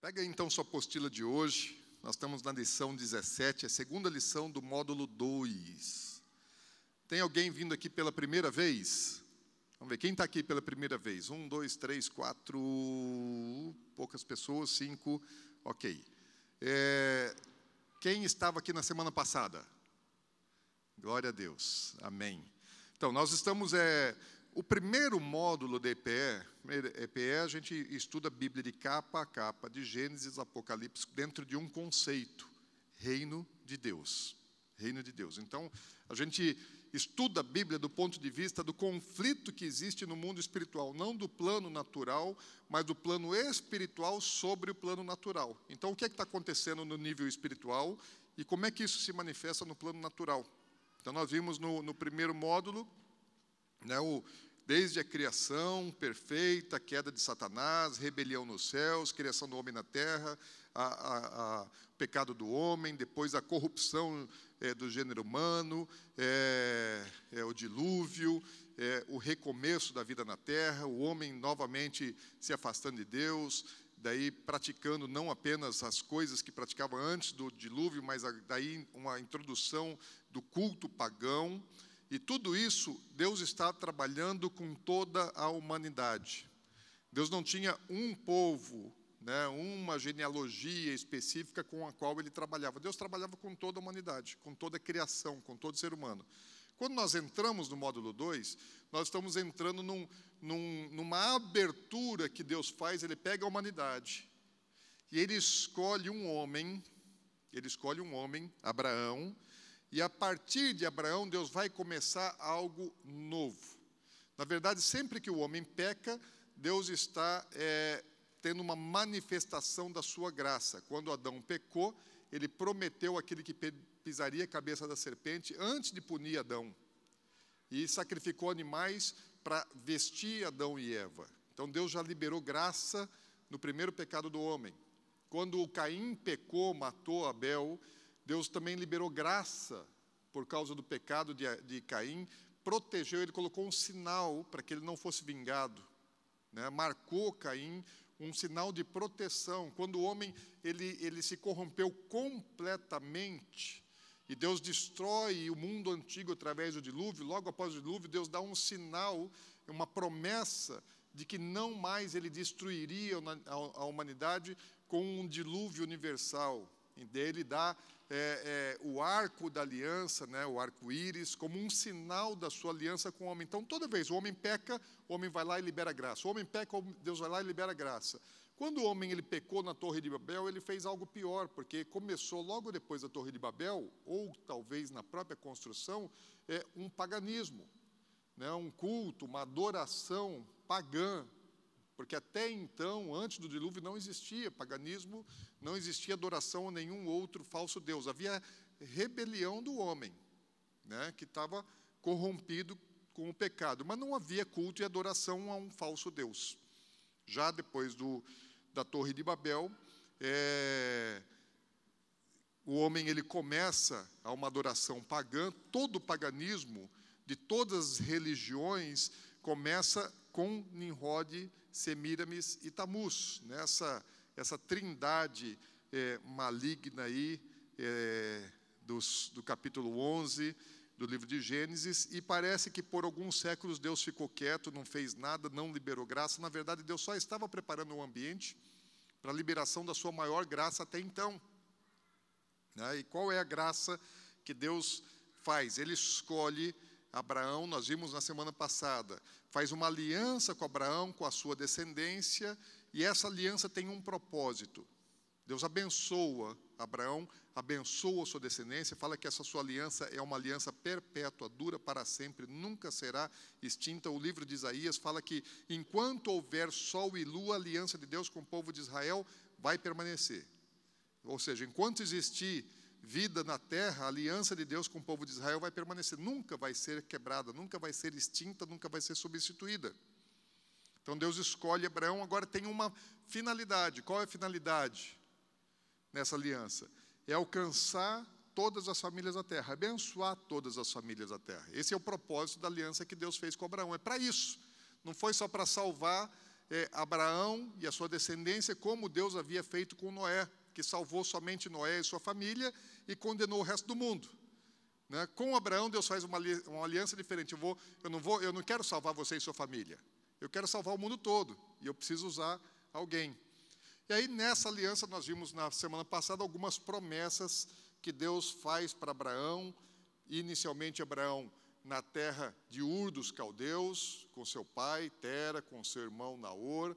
Pega aí, então, sua apostila de hoje. Nós estamos na lição 17, a segunda lição do módulo 2. Tem alguém vindo aqui pela primeira vez? Vamos ver, quem está aqui pela primeira vez? 1, 2, 3, 4, poucas pessoas, 5, ok. Quem estava aqui na semana passada? Glória a Deus, amém. Então, nós estamos, o primeiro módulo da EPE, a gente estuda a Bíblia de capa a capa, de Gênesis a Apocalipse, dentro de um conceito, reino de Deus. Reino de Deus. Então, a gente estuda a Bíblia do ponto de vista do conflito que existe no mundo espiritual, não do plano natural, mas do plano espiritual sobre o plano natural. Então, o que é que está acontecendo no nível espiritual e como é que isso se manifesta no plano natural? Então, nós vimos no primeiro módulo, né, desde a criação perfeita, a queda de Satanás, rebelião nos céus, criação do homem na terra, o pecado do homem, depois a corrupção do gênero humano, o dilúvio, o recomeço da vida na terra, o homem novamente se afastando de Deus, daí praticando não apenas as coisas que praticava antes do dilúvio, mas daí uma introdução do culto pagão. E tudo isso, Deus está trabalhando com toda a humanidade. Deus não tinha um povo, né, uma genealogia específica com a qual Ele trabalhava. Deus trabalhava com toda a humanidade, com toda a criação, com todo ser humano. Quando nós entramos no módulo 2, nós estamos entrando numa abertura que Deus faz. Ele pega a humanidade e Ele escolhe um homem, Abraão, e a partir de Abraão, Deus vai começar algo novo. Na verdade, sempre que o homem peca, Deus está tendo uma manifestação da sua graça. Quando Adão pecou, ele prometeu aquele que pisaria a cabeça da serpente antes de punir Adão. E sacrificou animais para vestir Adão e Eva. Então, Deus já liberou graça no primeiro pecado do homem. Quando o Caim pecou, matou Abel, Deus também liberou graça por causa do pecado de Caim, protegeu ele, colocou um sinal para que ele não fosse vingado, né? Marcou Caim um sinal de proteção. Quando o homem ele se corrompeu completamente e Deus destrói o mundo antigo através do dilúvio, logo após o dilúvio, Deus dá um sinal, uma promessa de que não mais Ele destruiria a humanidade com um dilúvio universal. E dele dá o arco da aliança, né, o arco-íris, como um sinal da sua aliança com o homem. Então, toda vez o homem peca, o homem vai lá e libera graça. O homem peca, Deus vai lá e libera graça. Quando o homem ele pecou na Torre de Babel, ele fez algo pior, porque começou logo depois da Torre de Babel, ou talvez na própria construção, um paganismo, né, um culto, uma adoração pagã. Porque até então, antes do dilúvio, não existia paganismo, não existia adoração a nenhum outro falso deus. Havia rebelião do homem, né, que estava corrompido com o pecado. Mas não havia culto e adoração a um falso deus. Já depois da Torre de Babel, o homem ele começa a uma adoração pagã. Todo o paganismo de todas as religiões começa com Nimrod, Semíramis e Tamuz, nessa essa trindade maligna aí do capítulo 11 do livro de Gênesis, e parece que por alguns séculos Deus ficou quieto, não fez nada, não liberou graça. Na verdade, Deus só estava preparando o ambiente para a liberação da sua maior graça até então, né? E qual é a graça que Deus faz? Ele escolhe Abraão, nós vimos na semana passada, faz uma aliança com Abraão, com a sua descendência, e essa aliança tem um propósito. Deus abençoa Abraão, abençoa a sua descendência, fala que essa sua aliança é uma aliança perpétua, dura para sempre, nunca será extinta. O livro de Isaías fala que enquanto houver sol e lua, a aliança de Deus com o povo de Israel vai permanecer. Ou seja, enquanto existir vida na terra, a aliança de Deus com o povo de Israel vai permanecer, nunca vai ser quebrada, nunca vai ser extinta, nunca vai ser substituída. Então Deus escolhe Abraão. Agora tem uma finalidade. Qual é a finalidade nessa aliança? É alcançar todas as famílias da terra, abençoar todas as famílias da terra. Esse é o propósito da aliança que Deus fez com Abraão. É para isso. Não foi só para salvar Abraão e a sua descendência, como Deus havia feito com Noé, que salvou somente Noé e sua família e condenou o resto do mundo. Né? Com Abraão, Deus faz uma aliança diferente. Eu não quero salvar você e sua família. Eu quero salvar o mundo todo. E eu preciso usar alguém. E aí, nessa aliança, nós vimos na semana passada algumas promessas que Deus faz para Abraão. Inicialmente, Abraão na terra de Ur dos Caldeus, com seu pai, Tera, com seu irmão Naor,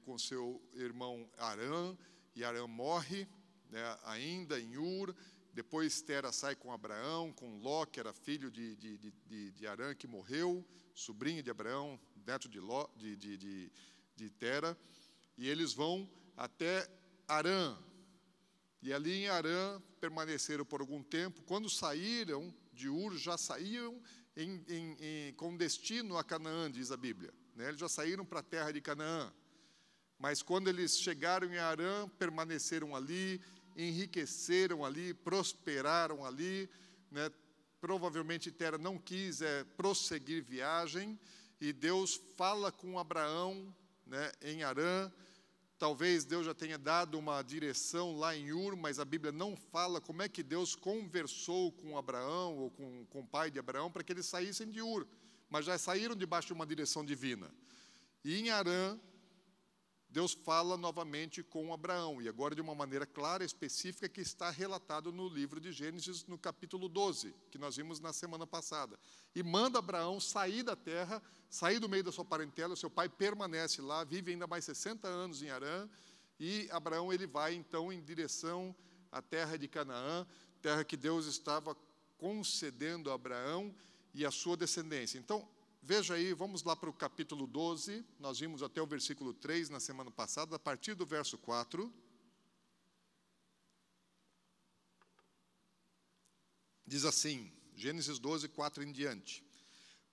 com seu irmão Arã, e Arã morre, né, ainda em Ur. Depois Tera sai com Abraão, com Ló, que era filho de Arã, que morreu, sobrinho de Abraão, neto de Tera, e eles vão até Arã. E ali em Arã permaneceram por algum tempo. Quando saíram de Ur, já saíam com destino a Canaã, diz a Bíblia. Né? Eles já saíram para a terra de Canaã. Mas quando eles chegaram em Arã, permaneceram ali, enriqueceram ali, prosperaram ali. Né? Provavelmente Tera não quis prosseguir viagem, e Deus fala com Abraão, né, em Arã. Talvez Deus já tenha dado uma direção lá em Ur, mas a Bíblia não fala como é que Deus conversou com Abraão, ou com o pai de Abraão, para que eles saíssem de Ur. Mas já saíram debaixo de uma direção divina. E em Arã, Deus fala novamente com Abraão, e agora de uma maneira clara, específica, que está relatado no livro de Gênesis, no capítulo 12, que nós vimos na semana passada. E manda Abraão sair da terra, sair do meio da sua parentela. Seu pai permanece lá, vive ainda mais 60 anos em Arã, e Abraão ele vai então em direção à terra de Canaã, terra que Deus estava concedendo a Abraão e a sua descendência. Então, veja aí, vamos lá para o capítulo 12, nós vimos até o versículo 3 na semana passada, a partir do verso 4. Diz assim, Gênesis 12, 4 em diante.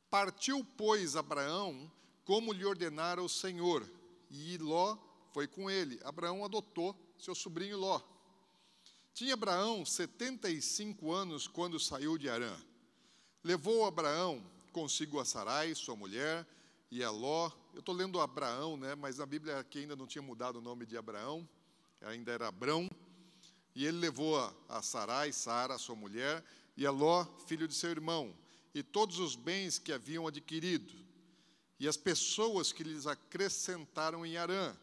Partiu, pois, Abraão, como lhe ordenara o Senhor, e Ló foi com ele. Abraão adotou seu sobrinho Ló. Tinha Abraão 75 anos quando saiu de Arã. Levou Abraão consigo a Sarai, sua mulher, e a Ló. Eu estou lendo Abraão, né, mas na Bíblia aqui ainda não tinha mudado o nome de Abraão, ainda era Abrão. E ele levou a Sarai, Sara, sua mulher, e a Ló, filho de seu irmão, e todos os bens que haviam adquirido, e as pessoas que lhes acrescentaram em Arã.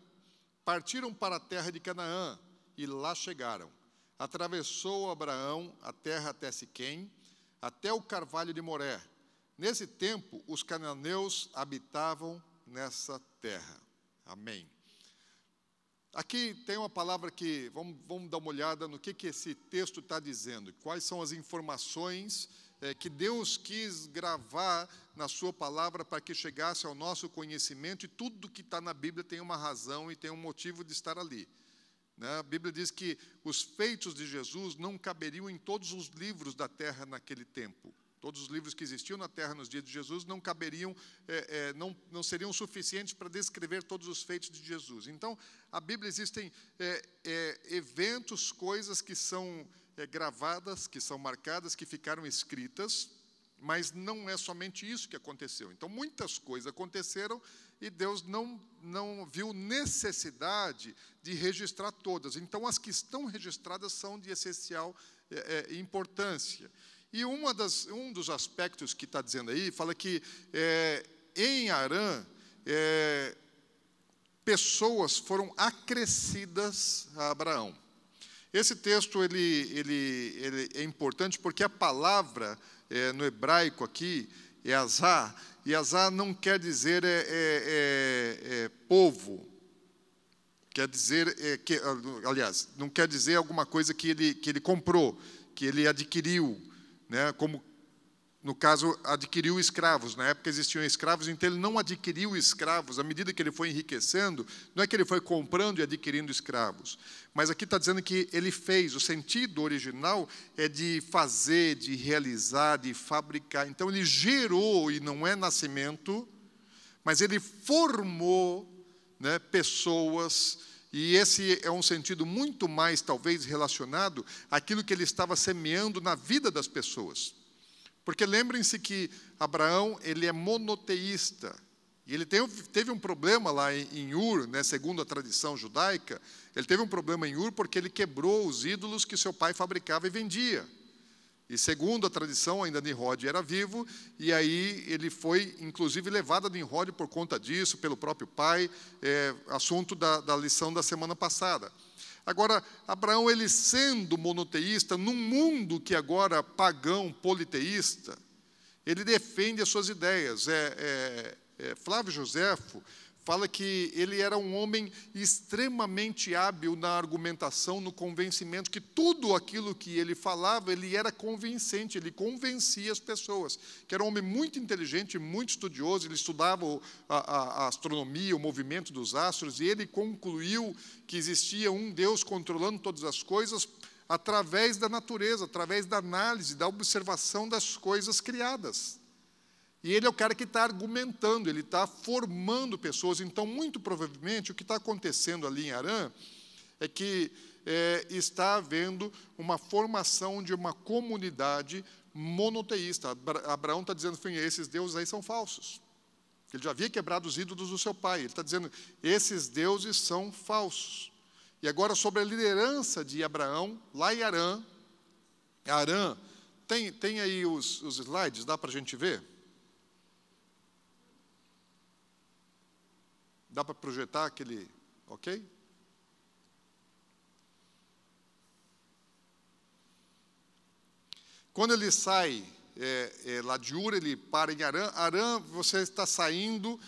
Partiram para a terra de Canaã, e lá chegaram. Atravessou Abraão a terra até Siquém, até o carvalho de Moré. Nesse tempo, os cananeus habitavam nessa terra. Amém. Aqui tem uma palavra que, vamos dar uma olhada no que esse texto está dizendo. Quais são as informações que Deus quis gravar na sua palavra para que chegasse ao nosso conhecimento, e tudo que está na Bíblia tem uma razão e tem um motivo de estar ali. Né? A Bíblia diz que os feitos de Jesus não caberiam em todos os livros da terra naquele tempo. Todos os livros que existiam na terra nos dias de Jesus não caberiam, não seriam suficientes para descrever todos os feitos de Jesus. Então, a Bíblia existem eventos, coisas que são gravadas, que são marcadas, que ficaram escritas, mas não é somente isso que aconteceu. Então, muitas coisas aconteceram e Deus não viu necessidade de registrar todas. Então, as que estão registradas são de essencial importância. E um dos aspectos que está dizendo aí, fala que em Arã, pessoas foram acrescidas a Abraão. Esse texto ele é importante porque a palavra no hebraico aqui é azá, e azá não quer dizer povo, quer dizer, aliás, não quer dizer alguma coisa que ele comprou, que ele adquiriu, né, como no caso adquiriu escravos. Na época existiam escravos, então ele não adquiriu escravos. À medida que ele foi enriquecendo, não é que ele foi comprando e adquirindo escravos, mas aqui está dizendo que ele fez. O sentido original é de fazer, de realizar, de fabricar. Então ele gerou, e não é nascimento, mas ele formou, né, pessoas. E esse é um sentido muito mais, talvez, relacionado àquilo que ele estava semeando na vida das pessoas. Porque lembrem-se que Abraão, ele é monoteísta. E ele teve um problema lá em Ur, né, segundo a tradição judaica, ele teve um problema em Ur porque ele quebrou os ídolos que seu pai fabricava e vendia. E segundo a tradição, ainda Nimrod era vivo, e aí ele foi, inclusive, levado a Nimrod por conta disso, pelo próprio pai, assunto da lição da semana passada. Agora, Abraão, ele sendo monoteísta, num mundo que agora pagão, politeísta, ele defende as suas ideias. Flávio Joséfo fala que ele era um homem extremamente hábil na argumentação, no convencimento, que tudo aquilo que ele falava, ele era convincente, ele convencia as pessoas, que era um homem muito inteligente, muito estudioso, ele estudava a astronomia, o movimento dos astros, e ele concluiu que existia um Deus controlando todas as coisas através da natureza, através da análise, da observação das coisas criadas. E ele é o cara que está argumentando, ele está formando pessoas. Então, muito provavelmente, o que está acontecendo ali em Harã é que está havendo uma formação de uma comunidade monoteísta. Abraão está dizendo, esses deuses aí são falsos. Ele já havia quebrado os ídolos do seu pai. Ele está dizendo, esses deuses são falsos. E agora, sobre a liderança de Abraão, lá em Harã, tem aí os slides, dá para a gente ver? Dá para projetar aquele, ok? Quando ele sai lá de Ur, ele para em Harã. Harã, você está saindo,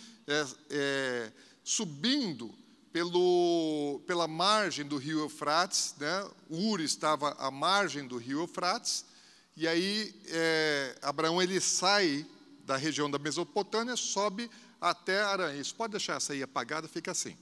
subindo pela margem do rio Eufrates, né? Ur estava à margem do rio Eufrates, e aí Abraão ele sai da região da Mesopotâmia, sobe até Harã. Isso pode deixar essa aí apagada, fica assim.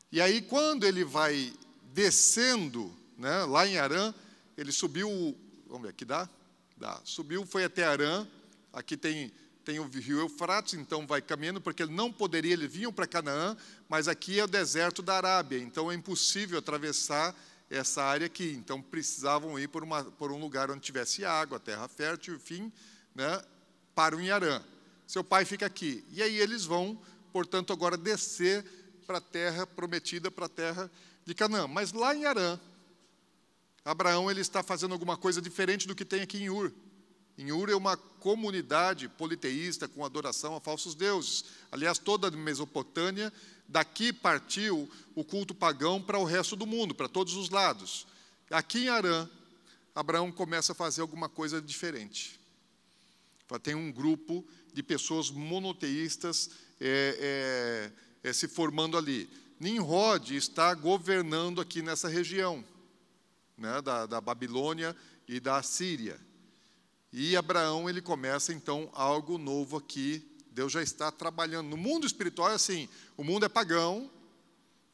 E aí, quando ele vai descendo, né, lá em Harã, ele subiu, vamos ver, aqui dá? Dá. Subiu, foi até Harã, aqui tem o rio Eufrates, então vai caminhando, porque ele não poderia, eles vinham para Canaã, mas aqui é o deserto da Arábia, então é impossível atravessar essa área aqui, então precisavam ir por um lugar onde tivesse água, terra fértil, enfim, né, param em Harã. Seu pai fica aqui. E aí eles vão, portanto, agora descer para a terra prometida, para a terra de Canaã. Mas lá em Harã, Abraão ele está fazendo alguma coisa diferente do que tem aqui em Ur. Em Ur é uma comunidade politeísta com adoração a falsos deuses. Aliás, toda a Mesopotâmia, daqui partiu o culto pagão para o resto do mundo, para todos os lados. Aqui em Harã, Abraão começa a fazer alguma coisa diferente. Tem um grupo de pessoas monoteístas se formando ali. Nimrod está governando aqui nessa região, né, da Babilônia e da Síria. E Abraão ele começa, então, algo novo aqui. Deus já está trabalhando. No mundo espiritual é assim, o mundo é pagão,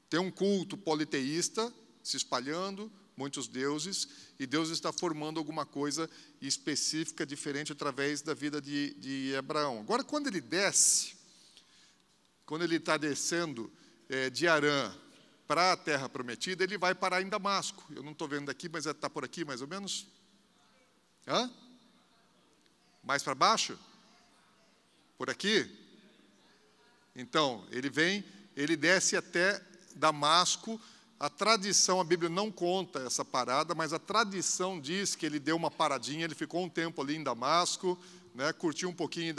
tem um culto politeísta se espalhando, muitos deuses, e Deus está formando alguma coisa específica, diferente, através da vida de Abraão. Agora, quando ele desce, quando ele está descendo de Harã para a terra prometida, ele vai parar em Damasco. Eu não estou vendo daqui, mas está por aqui, mais ou menos? Hã? Mais para baixo? Por aqui? Então, ele desce até Damasco. A tradição, a Bíblia não conta essa parada, mas a tradição diz que ele deu uma paradinha, ele ficou um tempo ali em Damasco, né, curtiu um pouquinho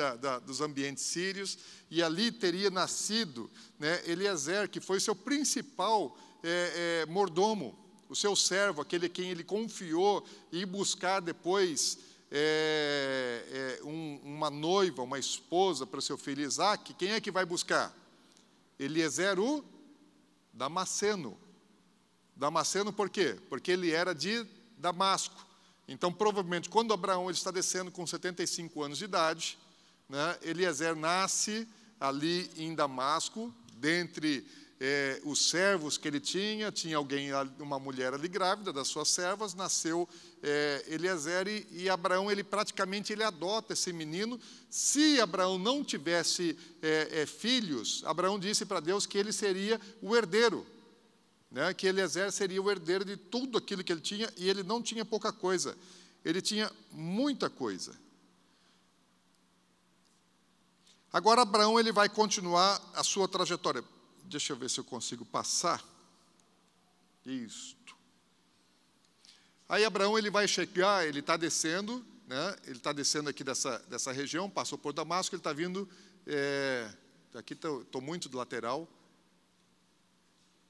dos ambientes sírios, e ali teria nascido, né, Eliezer, que foi seu principal mordomo, o seu servo, aquele a quem ele confiou ir buscar depois uma noiva, uma esposa para seu filho Isaque. Quem é que vai buscar? Eliezer, o Damasceno. Damasceno por quê? Porque ele era de Damasco. Então, provavelmente, quando Abraão ele está descendo com 75 anos de idade, né, Eliezer nasce ali em Damasco, dentre os servos que ele tinha alguém, uma mulher ali grávida das suas servas, nasceu Eliezer, e Abraão ele praticamente adota esse menino. Se Abraão não tivesse filhos, Abraão disse para Deus que ele seria o herdeiro, né, que Eliezer seria o herdeiro de tudo aquilo que ele tinha, e ele não tinha pouca coisa, ele tinha muita coisa. Agora Abraão ele vai continuar a sua trajetória. Deixa eu ver se eu consigo passar. Isto. Aí Abraão ele vai chegar, ele está descendo, né? Ele está descendo aqui dessa região, passou por Damasco, ele está vindo, aqui estou muito do lateral,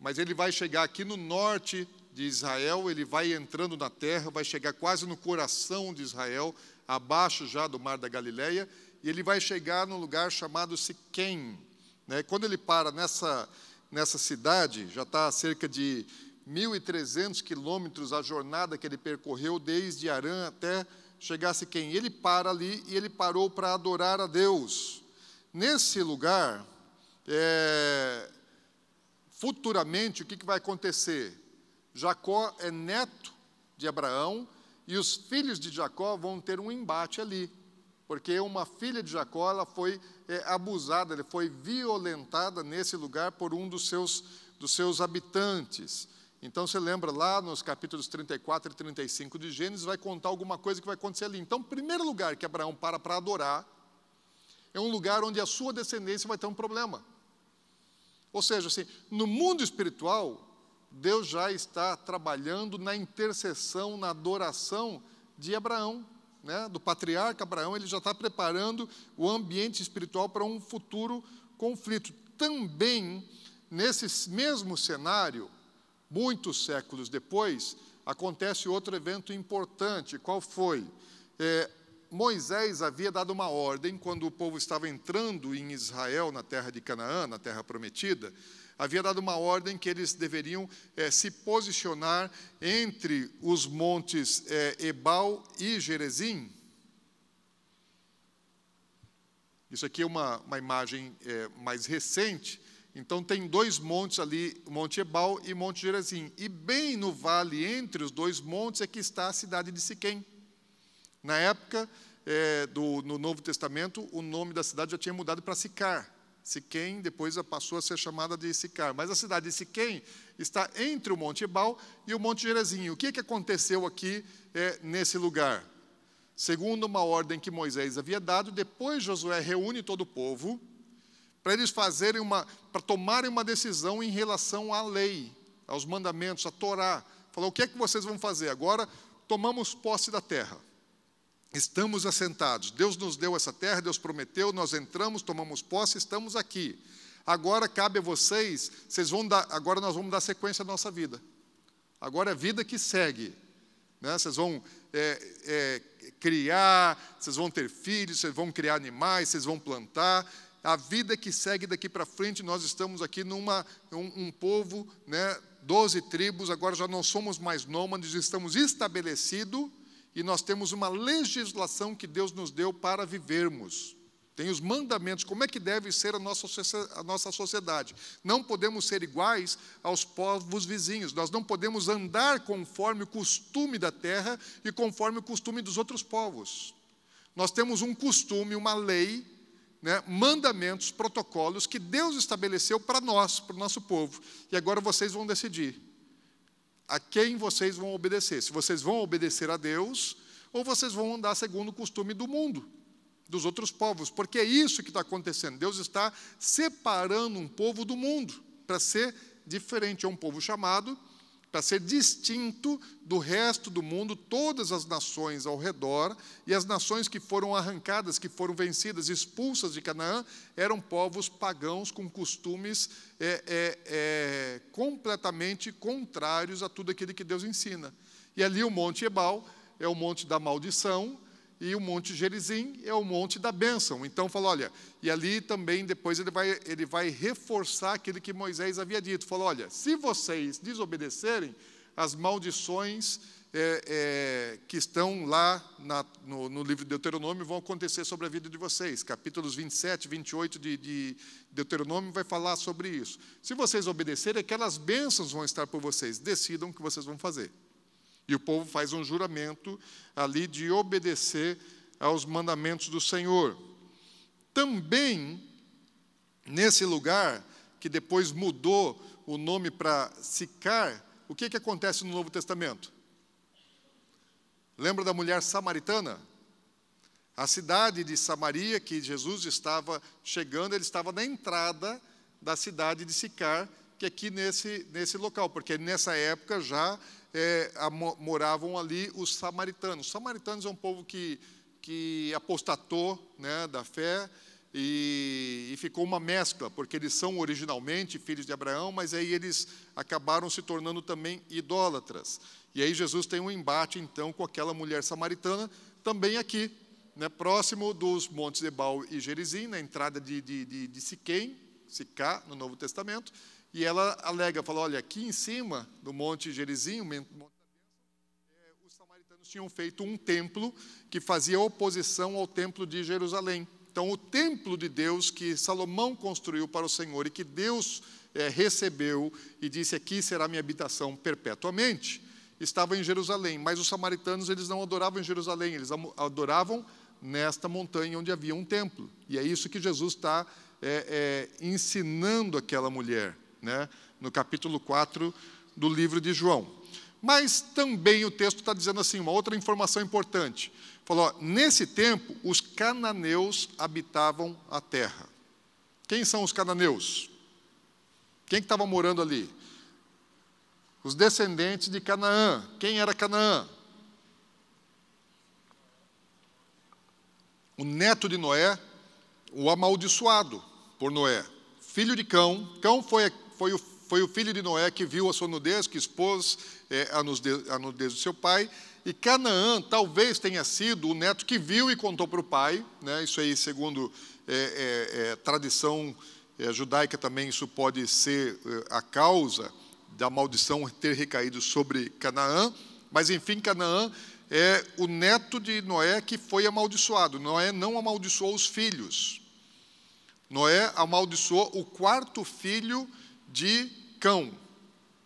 mas ele vai chegar aqui no norte de Israel, ele vai entrando na terra, vai chegar quase no coração de Israel, abaixo já do Mar da Galileia, e ele vai chegar num lugar chamado Siquém, né? Quando ele para nessa cidade, já está a cerca de 1.300 quilômetros a jornada que ele percorreu desde Arã até chegar a Siquém. Ele para ali e ele parou para adorar a Deus. Nesse lugar, futuramente, o que vai acontecer? Jacó é neto de Abraão e os filhos de Jacó vão ter um embate ali, porque uma filha de Jacó ela foi abusada, ela foi violentada nesse lugar por um dos seus habitantes. Então, você lembra lá nos capítulos 34 e 35 de Gênesis, vai contar alguma coisa que vai acontecer ali. Então, o primeiro lugar que Abraão para adorar é um lugar onde a sua descendência vai ter um problema. Ou seja, assim, no mundo espiritual, Deus já está trabalhando na intercessão, na adoração de Abraão, né? Do patriarca Abraão, ele já está preparando o ambiente espiritual para um futuro conflito. Também, nesse mesmo cenário, muitos séculos depois, acontece outro evento importante. Qual foi? Moisés havia dado uma ordem, quando o povo estava entrando em Israel, na terra de Canaã, na terra prometida, havia dado uma ordem que eles deveriam se posicionar entre os montes Ebal e Gerizim. Isso aqui é uma imagem mais recente. Então, tem dois montes ali, o Monte Ebal e o Monte Gerizim. E bem no vale, entre os dois montes, é que está a cidade de Siquém. Na época, no Novo Testamento, o nome da cidade já tinha mudado para Sicar. Siquém depois passou a ser chamada de Sicar. Mas a cidade de Siquém está entre o Monte Ebal e o Monte Gerizim. O que aconteceu aqui nesse lugar? Segundo uma ordem que Moisés havia dado, depois Josué reúne todo o povo para eles para tomarem uma decisão em relação à lei, aos mandamentos, à Torá. Falou, o que é que vocês vão fazer? Agora tomamos posse da terra. Estamos assentados. Deus nos deu essa terra, Deus prometeu, nós entramos, tomamos posse, estamos aqui. Agora cabe a vocês, agora nós vamos dar sequência à nossa vida. Agora é a vida que segue. Né? Vocês vão criar, vocês vão ter filhos, vocês vão criar animais, vocês vão plantar. A vida que segue daqui para frente, nós estamos aqui um povo, né, 12 tribos, agora já não somos mais nômades, estamos estabelecidos e nós temos uma legislação que Deus nos deu para vivermos. Tem os mandamentos, como é que deve ser a nossa sociedade. Não podemos ser iguais aos povos vizinhos, nós não podemos andar conforme o costume da terra e conforme o costume dos outros povos. Nós temos um costume, uma lei, né, mandamentos, protocolos que Deus estabeleceu para nós, para o nosso povo. E agora vocês vão decidir a quem vocês vão obedecer. Se vocês vão obedecer a Deus ou vocês vão andar segundo o costume do mundo, dos outros povos. Porque é isso que está acontecendo. Deus está separando um povo do mundo para ser diferente. É um povo chamado para ser distinto do resto do mundo, todas as nações ao redor, e as nações que foram arrancadas, que foram vencidas, expulsas de Canaã, eram povos pagãos com costumes completamente contrários a tudo aquilo que Deus ensina. E ali o Monte Ebal é o monte da maldição, e o Monte Gerizim é o monte da bênção. Então, falou, olha, e ali também depois ele vai reforçar aquilo que Moisés havia dito. Falou, olha, se vocês desobedecerem, as maldições que estão lá no livro de Deuteronômio vão acontecer sobre a vida de vocês. Capítulos 27, 28 de Deuteronômio vai falar sobre isso. Se vocês obedecerem, aquelas bênçãos vão estar por vocês. Decidam o que vocês vão fazer. E o povo faz um juramento ali de obedecer aos mandamentos do Senhor. Também, nesse lugar, que depois mudou o nome para Sicar, o que acontece no Novo Testamento? Lembra da mulher samaritana? A cidade de Samaria, que Jesus estava chegando, ele estava na entrada da cidade de Sicar, que é aqui nesse local, porque nessa época já moravam ali os samaritanos. Os samaritanos é um povo que apostatou, né, da fé, e ficou uma mescla, porque eles são originalmente filhos de Abraão, mas aí eles acabaram se tornando também idólatras. E aí Jesus tem um embate, então, com aquela mulher samaritana, também aqui, né, próximo dos montes Ebal e Gerizim, na entrada de Siquém, Sicá, no Novo Testamento, e ela alega, fala, olha, aqui em cima do monte Gerizim, os samaritanos tinham feito um templo que fazia oposição ao templo de Jerusalém. Então, o templo de Deus que Salomão construiu para o Senhor e que Deus recebeu e disse, aqui será minha habitação perpetuamente, estava em Jerusalém. Mas os samaritanos, eles não adoravam em Jerusalém, eles adoravam nesta montanha onde havia um templo. E é isso que Jesus está ensinando aquela mulher, né, no capítulo 4 do livro de João. Mas também o texto está dizendo assim, uma outra informação importante. Falou, nesse tempo, os cananeus habitavam a terra. Quem são os cananeus? Quem que estava morando ali? Os descendentes de Canaã. Quem era Canaã? O neto de Noé, o amaldiçoado por Noé. Filho de Cão. Cão foi o filho de Noé que viu a sua nudez, que expôs a nudez do seu pai. E Canaã talvez tenha sido o neto que viu e contou para o pai, né? Isso aí, segundo tradição judaica também, isso pode ser a causa da maldição ter recaído sobre Canaã. Mas, enfim, Canaã é o neto de Noé que foi amaldiçoado. Noé não amaldiçoou os filhos. Noé amaldiçoou o quarto filho de Cão.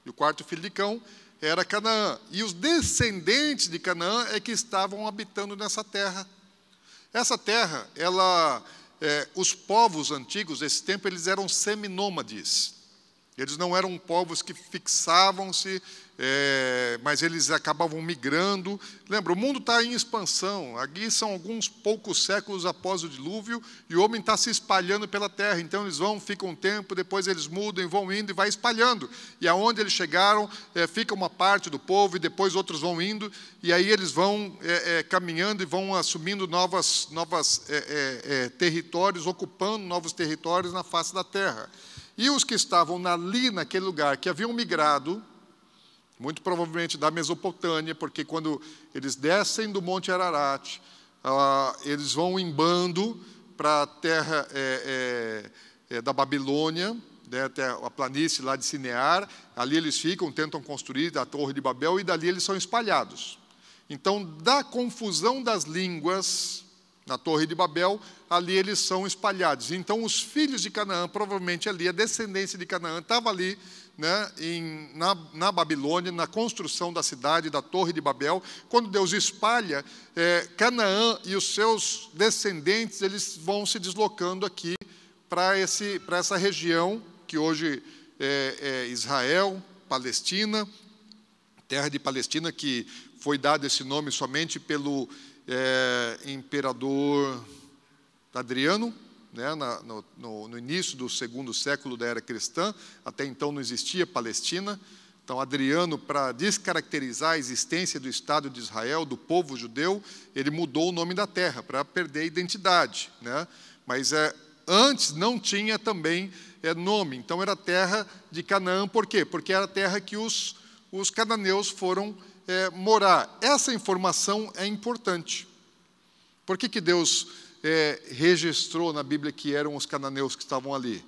E o quarto filho de Cão era Canaã. E os descendentes de Canaã é que estavam habitando nessa terra. Essa terra, os povos antigos desse tempo, eles eram seminômades. Eles não eram povos que fixavam-se, mas eles acabavam migrando. Lembra, o mundo está em expansão. Aqui são alguns poucos séculos após o dilúvio, e o homem está se espalhando pela terra. Então eles ficam um tempo, depois eles mudam, vão indo e vai espalhando. E aonde eles chegaram, fica uma parte do povo, e depois outros vão indo, e aí eles vão caminhando e vão assumindo novos territórios, ocupando novos territórios na face da terra. E os que estavam ali, naquele lugar, que haviam migrado, muito provavelmente da Mesopotâmia, porque quando eles descem do Monte Ararat, eles vão em bando para a terra da Babilônia, né, até a planície lá de Sinear. Ali eles ficam, tentam construir a Torre de Babel, e dali eles são espalhados. Então, da confusão das línguas na Torre de Babel, ali eles são espalhados. Então, os filhos de Canaã, provavelmente ali, a descendência de Canaã estava ali, né, na Babilônia, na construção da cidade, da Torre de Babel. Quando Deus espalha, Canaã e os seus descendentes, eles vão se deslocando aqui para essa região, que hoje é Israel, Palestina, terra de Palestina, que foi dado esse nome somente pelo imperador Adriano, né, no início do segundo século da era cristã. Até então não existia Palestina. Então, Adriano, para descaracterizar a existência do Estado de Israel, do povo judeu, ele mudou o nome da terra, para perder a identidade, né? Mas antes não tinha também nome. Então, era a terra de Canaã. Por quê? Porque era a terra que os cananeus foram morar. Essa informação é importante. Por que Deus registrou na Bíblia que eram os cananeus que estavam ali?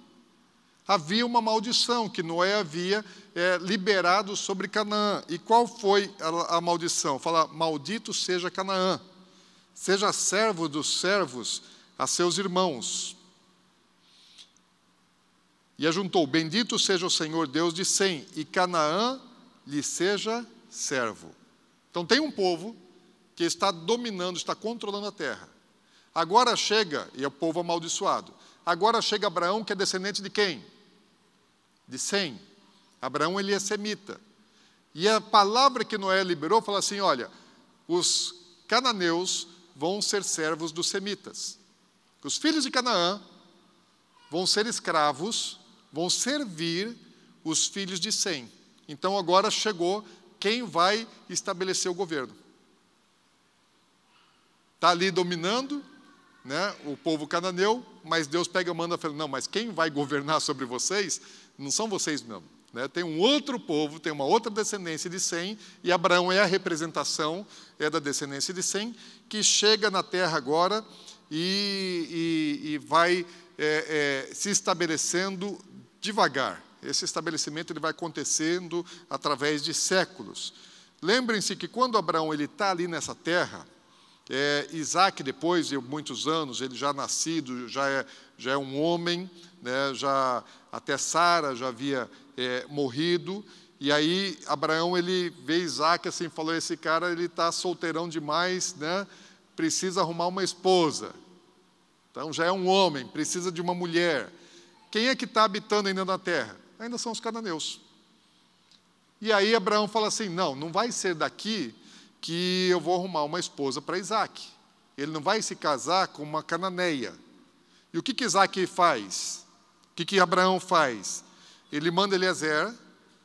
Havia uma maldição que Noé havia liberado sobre Canaã. E qual foi a maldição? Fala, maldito seja Canaã, seja servo dos servos a seus irmãos. E ajuntou, bendito seja o Senhor Deus de Sem, e Canaã lhe seja servo. Então tem um povo que está dominando, está controlando a terra. Agora chega, e é o povo amaldiçoado, agora chega Abraão, que é descendente de quem? De Sem. Abraão, ele é semita. E a palavra que Noé liberou, fala assim, olha, os cananeus vão ser servos dos semitas. Os filhos de Canaã vão ser escravos, vão servir os filhos de Sem. Então agora chegou quem vai estabelecer o governo. Está ali dominando, né, o povo cananeu, mas Deus pega e manda e fala, não, mas quem vai governar sobre vocês não são vocês mesmo. Né? Tem um outro povo, tem uma outra descendência de Sem, e Abraão é a representação da descendência de Sem, que chega na terra agora e vai se estabelecendo devagar. Esse estabelecimento ele vai acontecendo através de séculos. Lembrem-se que quando Abraão está ali nessa terra, Isaac, depois de muitos anos, ele já nascido, já é um homem, né, até Sara já havia morrido, e aí Abraão ele vê Isaac assim, falou, esse cara ele está solteirão demais, né, precisa arrumar uma esposa. Então já é um homem, precisa de uma mulher. Quem é que está habitando ainda na terra? Ainda são os cananeus. E aí Abraão fala assim, não vai ser daqui que eu vou arrumar uma esposa para Isaac. Ele não vai se casar com uma cananeia. E o que Isaac faz? O que Abraão faz? Ele manda Eliezer,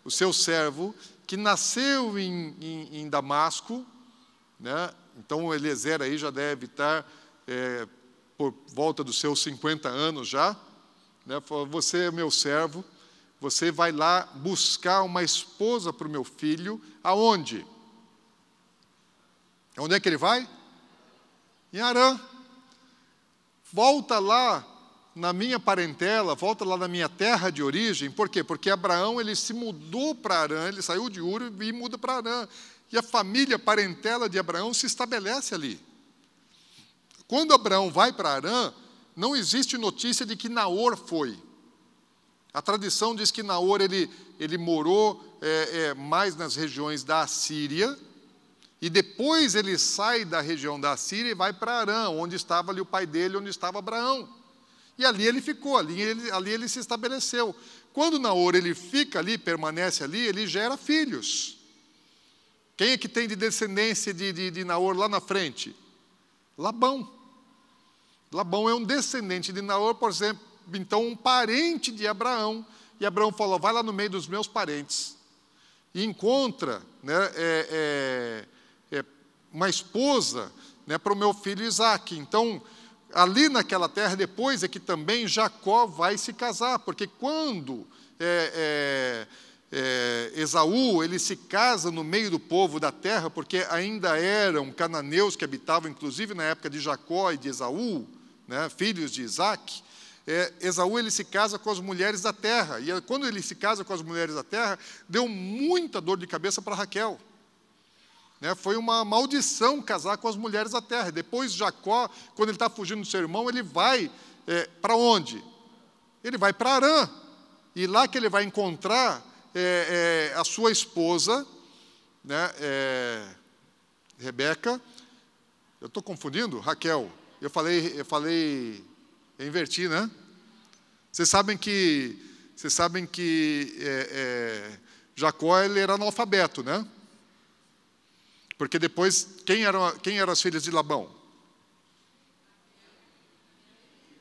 o seu servo, que nasceu em Damasco, né? Então Eliezer aí já deve estar por volta dos seus 50 anos já, né? Falou, você é meu servo, você vai lá buscar uma esposa para o meu filho, aonde? Onde é que ele vai? Em Harã. Volta lá na minha parentela, volta lá na minha terra de origem. Por quê? Porque Abraão ele se mudou para Harã, ele saiu de Ur e muda para Harã. E a família, a parentela de Abraão se estabelece ali. Quando Abraão vai para Harã, não existe notícia de que Naor foi. A tradição diz que Naor ele morou mais nas regiões da Assíria, e depois ele sai da região da Assíria e vai para Harã, onde estava ali o pai dele, onde estava Abraão. E ali ele ficou, ali ele se estabeleceu. Quando Naor ele fica ali, permanece ali, ele gera filhos. Quem é que tem de descendência de Naor lá na frente? Labão. Labão é um descendente de Naor, por exemplo, então um parente de Abraão. E Abraão falou, vai lá no meio dos meus parentes. E encontra, né, uma esposa, né, para o meu filho Isaac. Então, ali naquela terra, depois é que também Jacó vai se casar, porque quando Esaú ele se casa no meio do povo da terra, porque ainda eram cananeus que habitavam, inclusive na época de Jacó e de Esaú, né, filhos de Isaac, Esaú ele se casa com as mulheres da terra, e quando ele se casa com as mulheres da terra, deu muita dor de cabeça para Raquel. Foi uma maldição casar com as mulheres da terra. Depois Jacó, quando ele está fugindo do seu irmão, ele vai para onde? Ele vai para Harã. E lá que ele vai encontrar a sua esposa, né, Rebeca. Eu estou confundindo? Raquel. Eu falei, eu inverti, né? Vocês sabem que Jacó ele era analfabeto, né? Porque depois, quem eram as filhas de Labão?